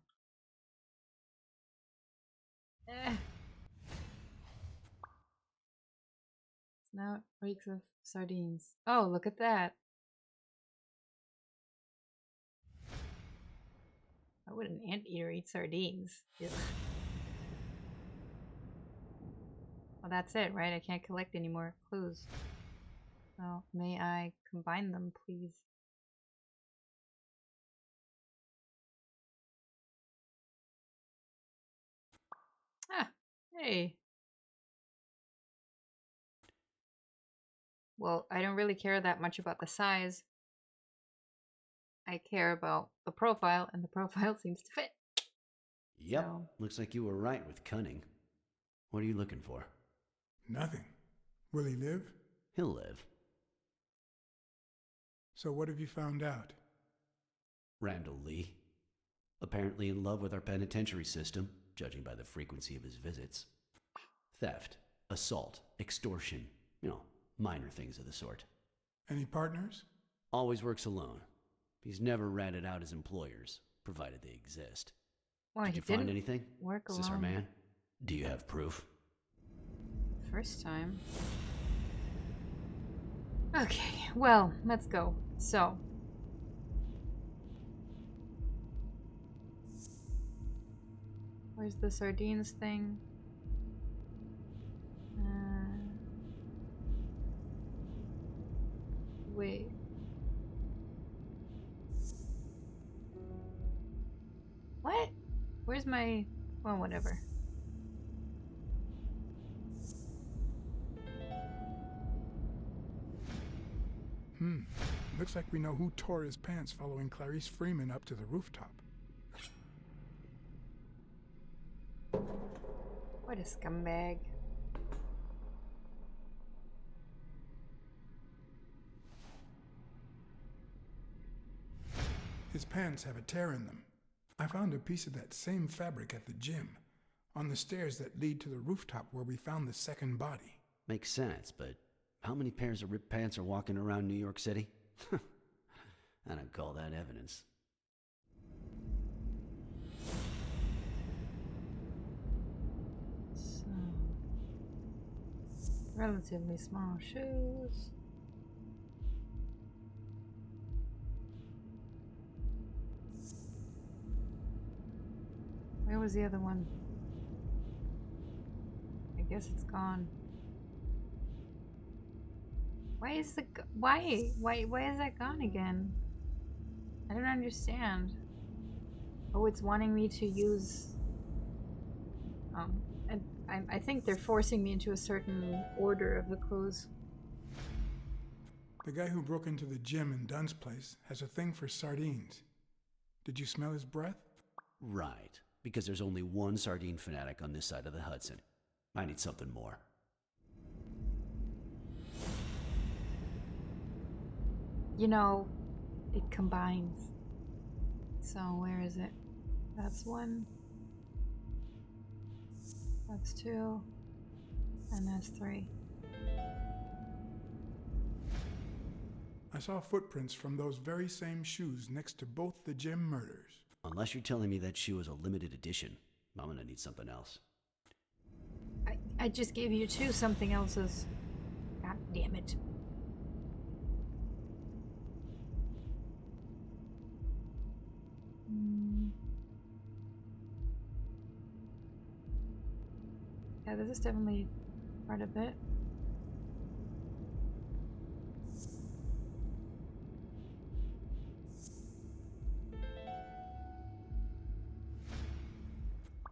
Speaker 1: Snout reeks of sardines. Oh, look at that. Why would an anteater eat sardines? Ugh. Well, that's it, right? I can't collect any more clues. So, may I combine them, please? Ah, hey. Well, I don't really care that much about the size. I care about the profile, and the profile seems to fit.
Speaker 11: Yep.
Speaker 1: So.
Speaker 11: Looks like you were right with cunning. What are you looking for?
Speaker 3: Nothing. Will he live?
Speaker 11: He'll live.
Speaker 3: So what have you found out?
Speaker 11: Randall Lee. Apparently in love with our penitentiary system, judging by the frequency of his visits. Theft, assault, extortion, minor things of the sort.
Speaker 3: Any partners?
Speaker 11: Always works alone. He's never ratted out his employers, provided they exist.
Speaker 1: Well,
Speaker 11: Did you find anything?
Speaker 1: Work
Speaker 11: Is
Speaker 1: alone.
Speaker 11: this our man? Do you have proof?
Speaker 1: First time. Okay, well, let's go. So. Where's the sardines thing? Wait. What? Where's my... Well, whatever.
Speaker 3: Looks like we know who tore his pants following Clarice Freeman up to the rooftop.
Speaker 1: What a scumbag.
Speaker 3: His pants have a tear in them. I found a piece of that same fabric at the gym, on the stairs that lead to the rooftop where we found the second body.
Speaker 12: Makes sense, but how many pairs of ripped pants are walking around New York City? I don't call that evidence.
Speaker 1: So, relatively small shoes. Where was the other one? I guess it's gone. Why is why is that gone again? I don't understand. Oh, it's wanting me to use. I think they're forcing me into a certain order of the clothes.
Speaker 3: The guy who broke into the gym in Dunn's place has a thing for sardines. Did you smell his breath?
Speaker 12: Right, because there's only one sardine fanatic on this side of the Hudson. I need something more.
Speaker 1: You know, it combines. So where is it? That's one. That's two. And that's three.
Speaker 3: I saw footprints from those very same shoes next to both the gym murders.
Speaker 12: Unless you're telling me that shoe is a limited edition, I'm gonna need something else.
Speaker 1: I just gave you two something else's. God damn it. Yeah, this is definitely part of it.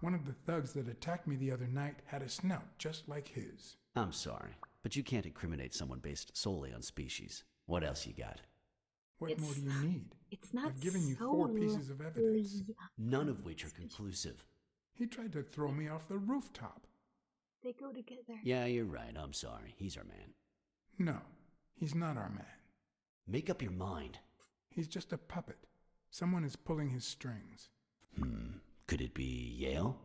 Speaker 3: One of the thugs that attacked me the other night had a snout just like his.
Speaker 12: I'm sorry, but you can't incriminate someone based solely on species. What else you got?
Speaker 3: What more do you need?
Speaker 1: It's not
Speaker 3: I've given you 4 pieces of evidence.
Speaker 12: None of which are conclusive.
Speaker 3: He tried to throw me off the rooftop.
Speaker 1: They go together.
Speaker 12: Yeah, you're right. I'm sorry. He's our man.
Speaker 3: No, he's not our man.
Speaker 12: Make up your mind.
Speaker 3: He's just a puppet. Someone is pulling his strings.
Speaker 12: Could it be Yale?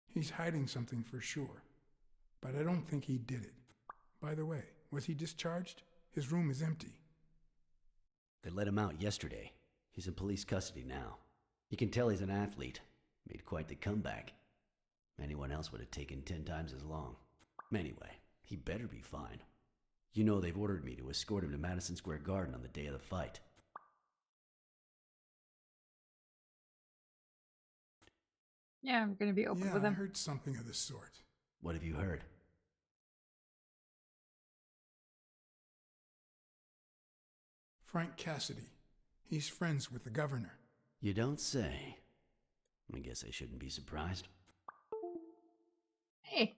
Speaker 3: He's hiding something for sure, but I don't think he did it. By the way, was he discharged? His room is empty.
Speaker 12: They let him out yesterday. He's in police custody now. You can tell he's an athlete. Made quite the comeback. Anyone else would have taken 10 times as long. Anyway, he better be fine. You know they've ordered me to escort him to Madison Square Garden on the day of the fight.
Speaker 1: Yeah, I'm gonna be open with
Speaker 3: I
Speaker 1: him.
Speaker 3: heard something of the sort.
Speaker 12: What have you heard?
Speaker 3: Frank Cassidy. He's friends with the governor.
Speaker 12: You don't say. I guess I shouldn't be surprised.
Speaker 1: Hey.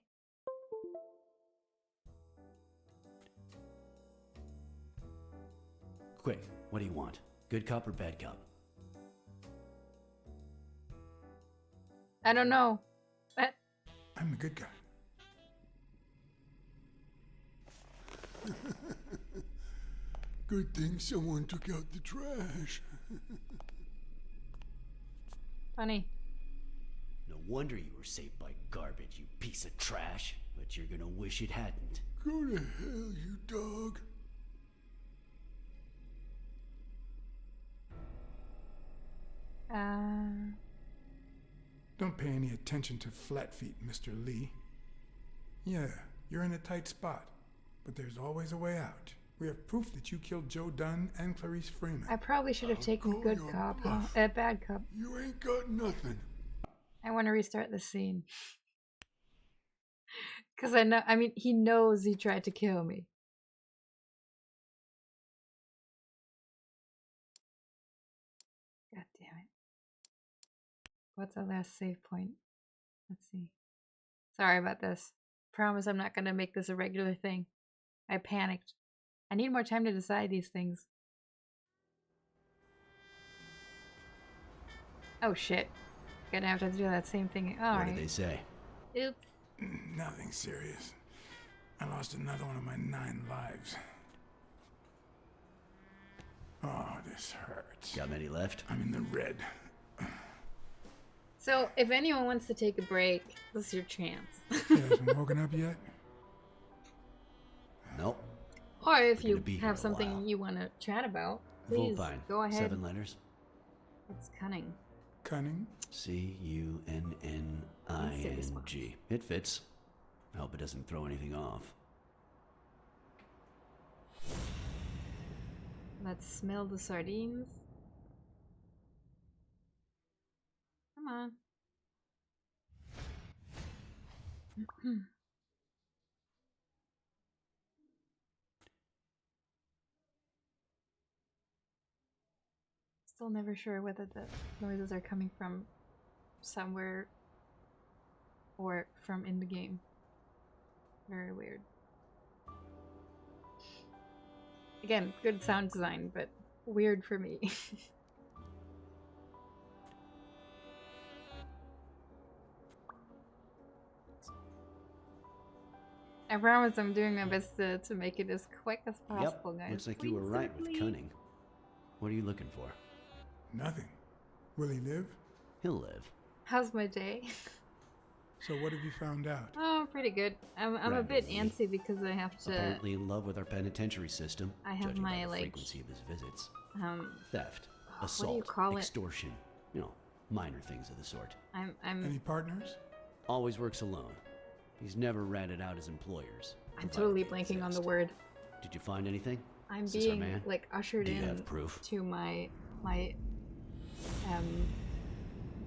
Speaker 12: Quick, what do you want? Good cop or bad cop?
Speaker 1: I don't know.
Speaker 3: I'm the good guy. Good thing someone took out the trash.
Speaker 1: Funny.
Speaker 12: No wonder you were saved by garbage, you piece of trash. But you're gonna wish it hadn't.
Speaker 3: Go to hell, you dog. Don't pay any attention to Flatfeet, Mr. Lee. Yeah, you're in a tight spot, but there's always a way out. We have proof that you killed Joe Dunn and Clarice Freeman.
Speaker 1: I probably should have taken good cop, bad cop.
Speaker 3: You ain't got nothing.
Speaker 1: I want to restart the scene. Because I mean, he knows he tried to kill me. God damn it. What's our last save point? Let's see. Sorry about this. Promise I'm not going to make this a regular thing. I panicked. I need more time to decide these things. Oh shit. Gonna have to do that same thing. Alright.
Speaker 12: What did they say?
Speaker 1: Oops.
Speaker 3: Nothing serious. I lost another one of my 9 lives. Oh, this hurts.
Speaker 12: Got many left?
Speaker 3: I'm in the red.
Speaker 1: So, if anyone wants to take a break, this is your chance.
Speaker 3: You hasn't woken up yet?
Speaker 12: Nope.
Speaker 1: Or if
Speaker 12: We're
Speaker 1: you
Speaker 12: gonna be here
Speaker 1: have
Speaker 12: a
Speaker 1: something
Speaker 12: while.
Speaker 1: you want to chat about, please
Speaker 12: Vulpine.
Speaker 1: go ahead.
Speaker 12: 7 letters.
Speaker 1: It's cunning.
Speaker 3: Cunning?
Speaker 12: C-U-N-N-I-N-G. It fits. I hope it doesn't throw anything off.
Speaker 1: Let's smell the sardines. Come on. Still never sure whether the noises are coming from somewhere or from in the game. Very weird. Again, good sound design, but weird for me. I promise I'm doing my best to make it as quick as possible, guys.
Speaker 12: Looks like you were
Speaker 1: Please,
Speaker 12: right
Speaker 1: please.
Speaker 12: with cunning. What are you looking for?
Speaker 3: Nothing. Will he live?
Speaker 12: He'll live.
Speaker 1: How's my day?
Speaker 3: So what have you found out?
Speaker 1: Oh, pretty good. I'm a bit
Speaker 12: Randomly.
Speaker 1: antsy because I have to.
Speaker 12: Apparently in love with our penitentiary system.
Speaker 1: I have
Speaker 12: judging by
Speaker 1: my,
Speaker 12: the
Speaker 1: like,
Speaker 12: frequency of his visits.
Speaker 1: What
Speaker 12: Theft,
Speaker 1: do
Speaker 12: assault,
Speaker 1: you call it?
Speaker 12: extortion. You know, minor things of the sort.
Speaker 3: Any partners?
Speaker 12: Always works alone. He's never ratted out his employers.
Speaker 1: I'm
Speaker 12: provided
Speaker 1: totally
Speaker 12: they
Speaker 1: blanking on the
Speaker 12: exist.
Speaker 1: word.
Speaker 12: Did you find anything?
Speaker 1: I'm
Speaker 12: Is this our
Speaker 1: being
Speaker 12: man?
Speaker 1: like ushered
Speaker 12: Do you
Speaker 1: in
Speaker 12: have proof?
Speaker 1: to my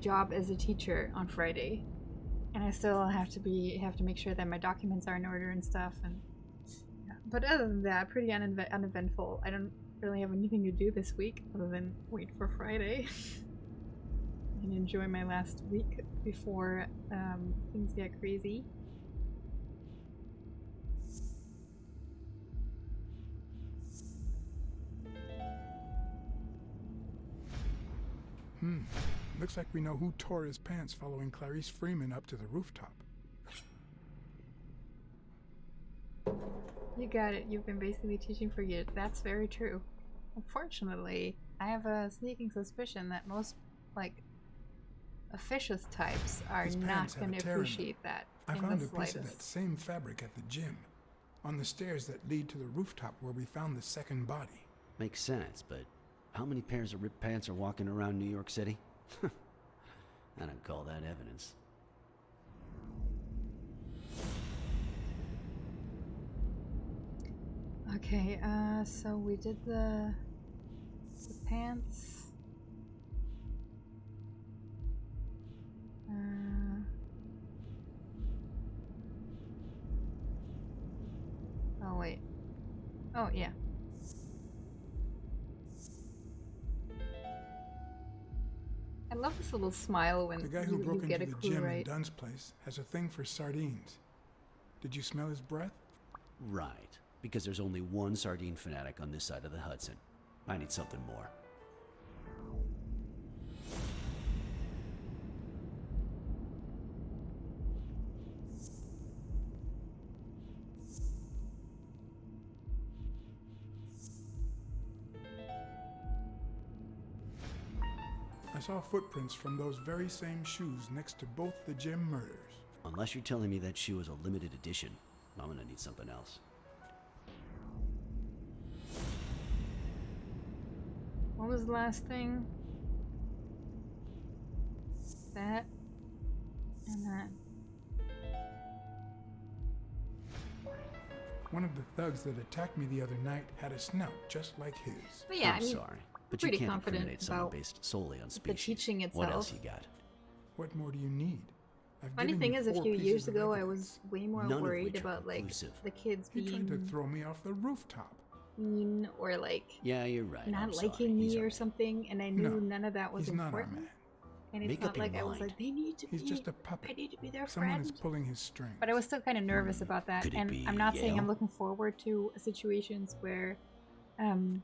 Speaker 1: job as a teacher on Friday, and I still have to make sure that my documents are in order and stuff. And yeah. But other than that, pretty uneventful. I don't really have anything to do this week other than wait for Friday and enjoy my last week before things get crazy.
Speaker 3: Looks like we know who tore his pants following Clarice Freeman up to the rooftop.
Speaker 1: You got it. You've been basically teaching for years. That's very true. Unfortunately, I have a sneaking suspicion that most, like, officious types are
Speaker 3: His
Speaker 1: not
Speaker 3: pants have
Speaker 1: going
Speaker 3: a
Speaker 1: to
Speaker 3: tear in them.
Speaker 1: appreciate that
Speaker 3: I
Speaker 1: in
Speaker 3: found
Speaker 1: the
Speaker 3: a piece of that
Speaker 1: slightest.
Speaker 3: same fabric at the gym, on the stairs that lead to the rooftop where we found the second body.
Speaker 12: Makes sense, but how many pairs of ripped pants are walking around New York City? I don't call that evidence.
Speaker 1: Okay, so we did the pants. Oh wait. Oh yeah. I love this little smile when
Speaker 3: The guy who
Speaker 1: you
Speaker 3: broke
Speaker 1: get
Speaker 3: into
Speaker 1: a
Speaker 3: the
Speaker 1: clue
Speaker 3: gym in
Speaker 1: right.
Speaker 3: Dunn's place has a thing for sardines. Did you smell his breath?
Speaker 12: Right, because there's only one sardine fanatic on this side of the Hudson. I need something more.
Speaker 3: I saw footprints from those very same shoes next to both the gym murders.
Speaker 12: Unless you're telling me that shoe is a limited edition, I'm gonna need something else.
Speaker 1: What was the last thing? That and that.
Speaker 3: One of the thugs that attacked me the other night had a snout just like his.
Speaker 1: But yeah,
Speaker 12: I'm
Speaker 1: I mean,
Speaker 12: sorry, but
Speaker 1: pretty
Speaker 12: you can't
Speaker 1: confident
Speaker 12: incriminate someone
Speaker 1: about
Speaker 12: based solely on
Speaker 1: the
Speaker 12: species.
Speaker 1: teaching
Speaker 12: What else
Speaker 1: itself.
Speaker 12: you got?
Speaker 3: What more do you need? I've
Speaker 1: Funny
Speaker 3: given
Speaker 1: thing
Speaker 3: you
Speaker 1: is, a
Speaker 3: 4
Speaker 1: few
Speaker 3: pieces
Speaker 1: years
Speaker 3: of
Speaker 1: ago, I
Speaker 3: evidence.
Speaker 1: was way more
Speaker 12: None of
Speaker 1: worried
Speaker 12: which are
Speaker 1: about like
Speaker 12: conclusive.
Speaker 1: the kids
Speaker 3: He tried to
Speaker 1: being
Speaker 3: throw me off the rooftop.
Speaker 1: mean or like
Speaker 12: Yeah, you're right.
Speaker 1: not
Speaker 12: I'm sorry.
Speaker 1: liking
Speaker 12: He's
Speaker 1: me
Speaker 12: our
Speaker 1: or
Speaker 12: man.
Speaker 1: something, and I knew
Speaker 3: No,
Speaker 1: none of that was
Speaker 3: He's not our
Speaker 1: important.
Speaker 3: man.
Speaker 1: And it's
Speaker 12: Make
Speaker 1: not
Speaker 12: up your
Speaker 1: like I was
Speaker 12: mind.
Speaker 1: like, they need to
Speaker 3: He's
Speaker 1: be.
Speaker 3: just a
Speaker 1: I
Speaker 3: puppet.
Speaker 1: need to be their
Speaker 3: Someone
Speaker 1: friend.
Speaker 3: is pulling his strings.
Speaker 1: But I was still kind of nervous about that,
Speaker 12: Could it
Speaker 1: and
Speaker 12: be
Speaker 1: I'm not saying I'm
Speaker 12: Yale?
Speaker 1: looking forward to situations where,
Speaker 3: He's hiding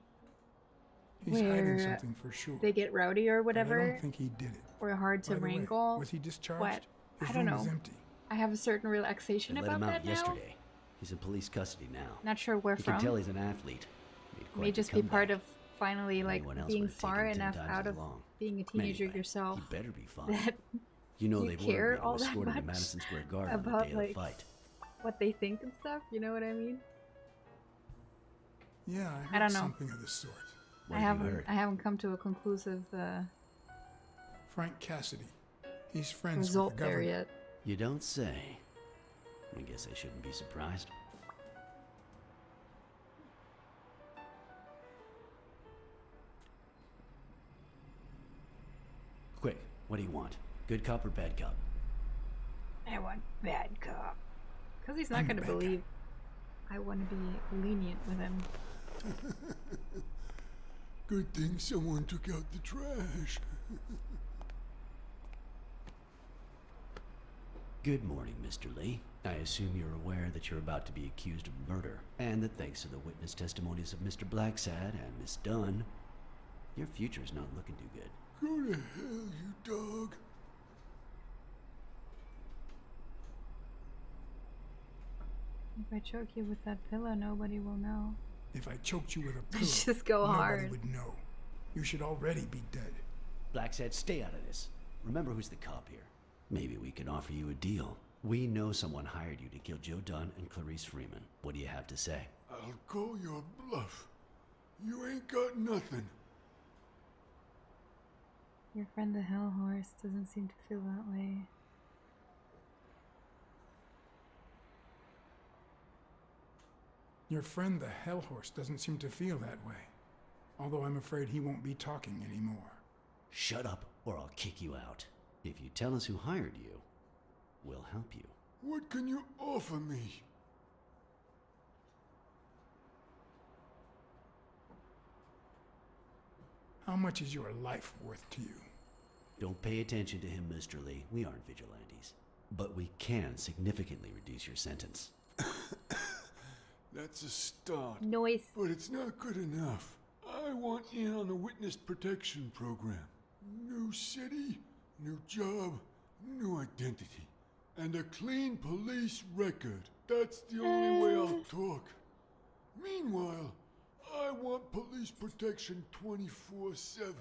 Speaker 1: where
Speaker 3: something for sure.
Speaker 1: they get rowdy or
Speaker 3: But I
Speaker 1: whatever,
Speaker 3: don't think he did it.
Speaker 1: or hard to
Speaker 3: By the way,
Speaker 1: wrangle.
Speaker 3: was he discharged?
Speaker 1: But
Speaker 3: His
Speaker 1: I don't
Speaker 3: room is
Speaker 1: know.
Speaker 3: empty.
Speaker 1: I have a certain relaxation
Speaker 12: They let
Speaker 1: about
Speaker 12: him out
Speaker 1: that now.
Speaker 12: yesterday. He's in police custody now.
Speaker 1: Not sure where
Speaker 12: You
Speaker 1: from.
Speaker 12: can tell he's an athlete. Made quite
Speaker 1: May
Speaker 12: the
Speaker 1: just be part
Speaker 12: comeback.
Speaker 1: of finally like
Speaker 12: Anyone else
Speaker 1: being
Speaker 12: would have
Speaker 1: far
Speaker 12: taken 10
Speaker 1: enough
Speaker 12: times
Speaker 1: out
Speaker 12: as
Speaker 1: of
Speaker 12: long.
Speaker 1: being a teenager
Speaker 12: Anyway,
Speaker 1: yourself
Speaker 12: he better be fine.
Speaker 1: that
Speaker 12: You know
Speaker 1: you
Speaker 12: they've ordered
Speaker 1: care
Speaker 12: me to
Speaker 1: all that
Speaker 12: escort him to
Speaker 1: much
Speaker 12: Madison Square Garden on the
Speaker 1: about
Speaker 12: day of
Speaker 1: like
Speaker 12: the fight.
Speaker 1: what they think and stuff. You know what I mean?
Speaker 3: Yeah, I
Speaker 1: I
Speaker 3: heard
Speaker 1: don't know.
Speaker 3: something of the sort.
Speaker 12: What have you heard?
Speaker 1: I haven't come to a conclusive
Speaker 3: Frank Cassidy. He's friends
Speaker 1: result
Speaker 3: with the
Speaker 1: there
Speaker 3: government.
Speaker 1: yet.
Speaker 12: You don't say. I guess I shouldn't be surprised. Quick, what do you want? Good cop or bad cop?
Speaker 1: I want bad cop. Because he's not
Speaker 3: I'm
Speaker 1: going to
Speaker 3: the bad guy.
Speaker 1: believe I want to be lenient with him.
Speaker 7: Good thing someone took out the trash.
Speaker 12: Good morning, Mr. Lee. I assume you're aware that you're about to be accused of murder, and that thanks to the witness testimonies of Mr. Blacksad and Miss Dunn, your future's not looking too good.
Speaker 7: Go to hell, you dog.
Speaker 1: If I choke you with that pillow, nobody will know.
Speaker 3: If I choked you with a pillow,
Speaker 1: Just go
Speaker 3: nobody
Speaker 1: hard.
Speaker 3: would know. You should already be dead.
Speaker 12: Blacksad, stay out of this. Remember who's the cop here. Maybe we can offer you a deal. We know someone hired you to kill Joe Dunn and Clarice Freeman. What do you have to say?
Speaker 7: I'll call your bluff. You ain't got nothing.
Speaker 1: Your friend the Hell Horse doesn't seem to feel that way.
Speaker 3: Your friend the Hell Horse doesn't seem to feel that way. Although I'm afraid he won't be talking anymore.
Speaker 12: Shut up or I'll kick you out. If you tell us who hired you, we'll help you.
Speaker 7: What can you offer me?
Speaker 3: How much is your life worth to you?
Speaker 12: Don't pay attention to him, Mr. Lee. We aren't vigilantes. But we can significantly reduce your sentence.
Speaker 7: That's a start.
Speaker 1: Noise.
Speaker 7: But it's not good enough. I want in on the witness protection program. New city, new job, new identity. And a clean police record. That's the only way I'll talk. Meanwhile, I want police protection 24/7.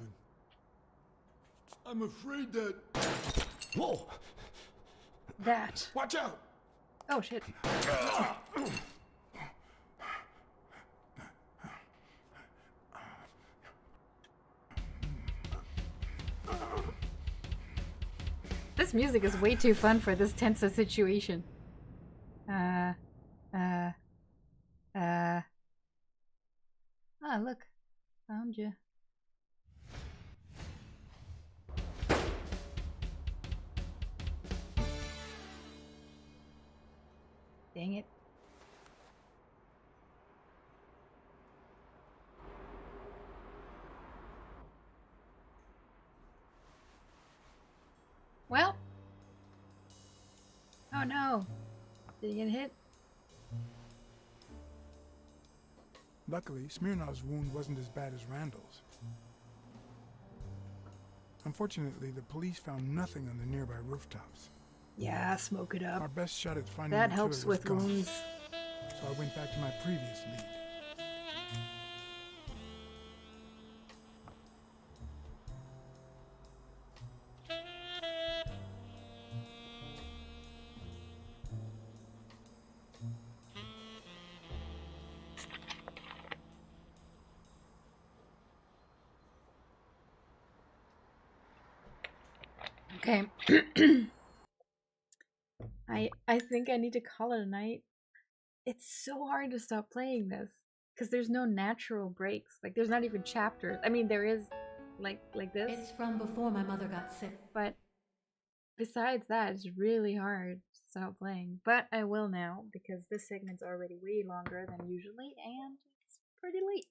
Speaker 7: I'm afraid that...
Speaker 12: Whoa!
Speaker 1: That.
Speaker 3: Watch out!
Speaker 1: Oh shit. This music is way too fun for this tense a situation. Ah, look. Found you. Dang it. Well. Oh no. Did he get hit?
Speaker 3: Luckily, Smirnov's wound wasn't as bad as Randall's. Unfortunately, the police found nothing on the nearby rooftops.
Speaker 1: Yeah, smoke it up.
Speaker 3: Our best shot at finding
Speaker 1: That
Speaker 3: the
Speaker 1: helps
Speaker 3: killer was
Speaker 1: with
Speaker 3: gone,
Speaker 1: wounds.
Speaker 3: so I went back to my previous lead.
Speaker 1: Okay. I think I need to call it a night. It's so hard to stop playing this because there's no natural breaks. Like there's not even chapters. I mean there is like this.
Speaker 10: It's from before my mother got sick.
Speaker 1: But besides that, it's really hard to stop playing. But I will now because this segment's already way longer than usually and it's pretty late.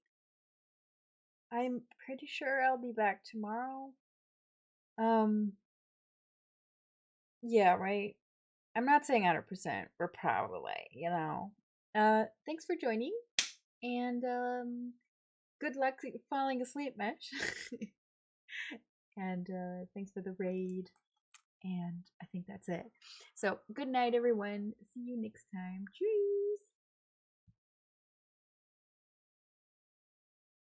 Speaker 1: I'm pretty sure I'll be back tomorrow. Yeah, right. I'm not saying 100%. We're probably, Thanks for joining. And good luck falling asleep, Mesh. And thanks for the raid. And I think that's it. So good night, everyone. See you next time. Cheers.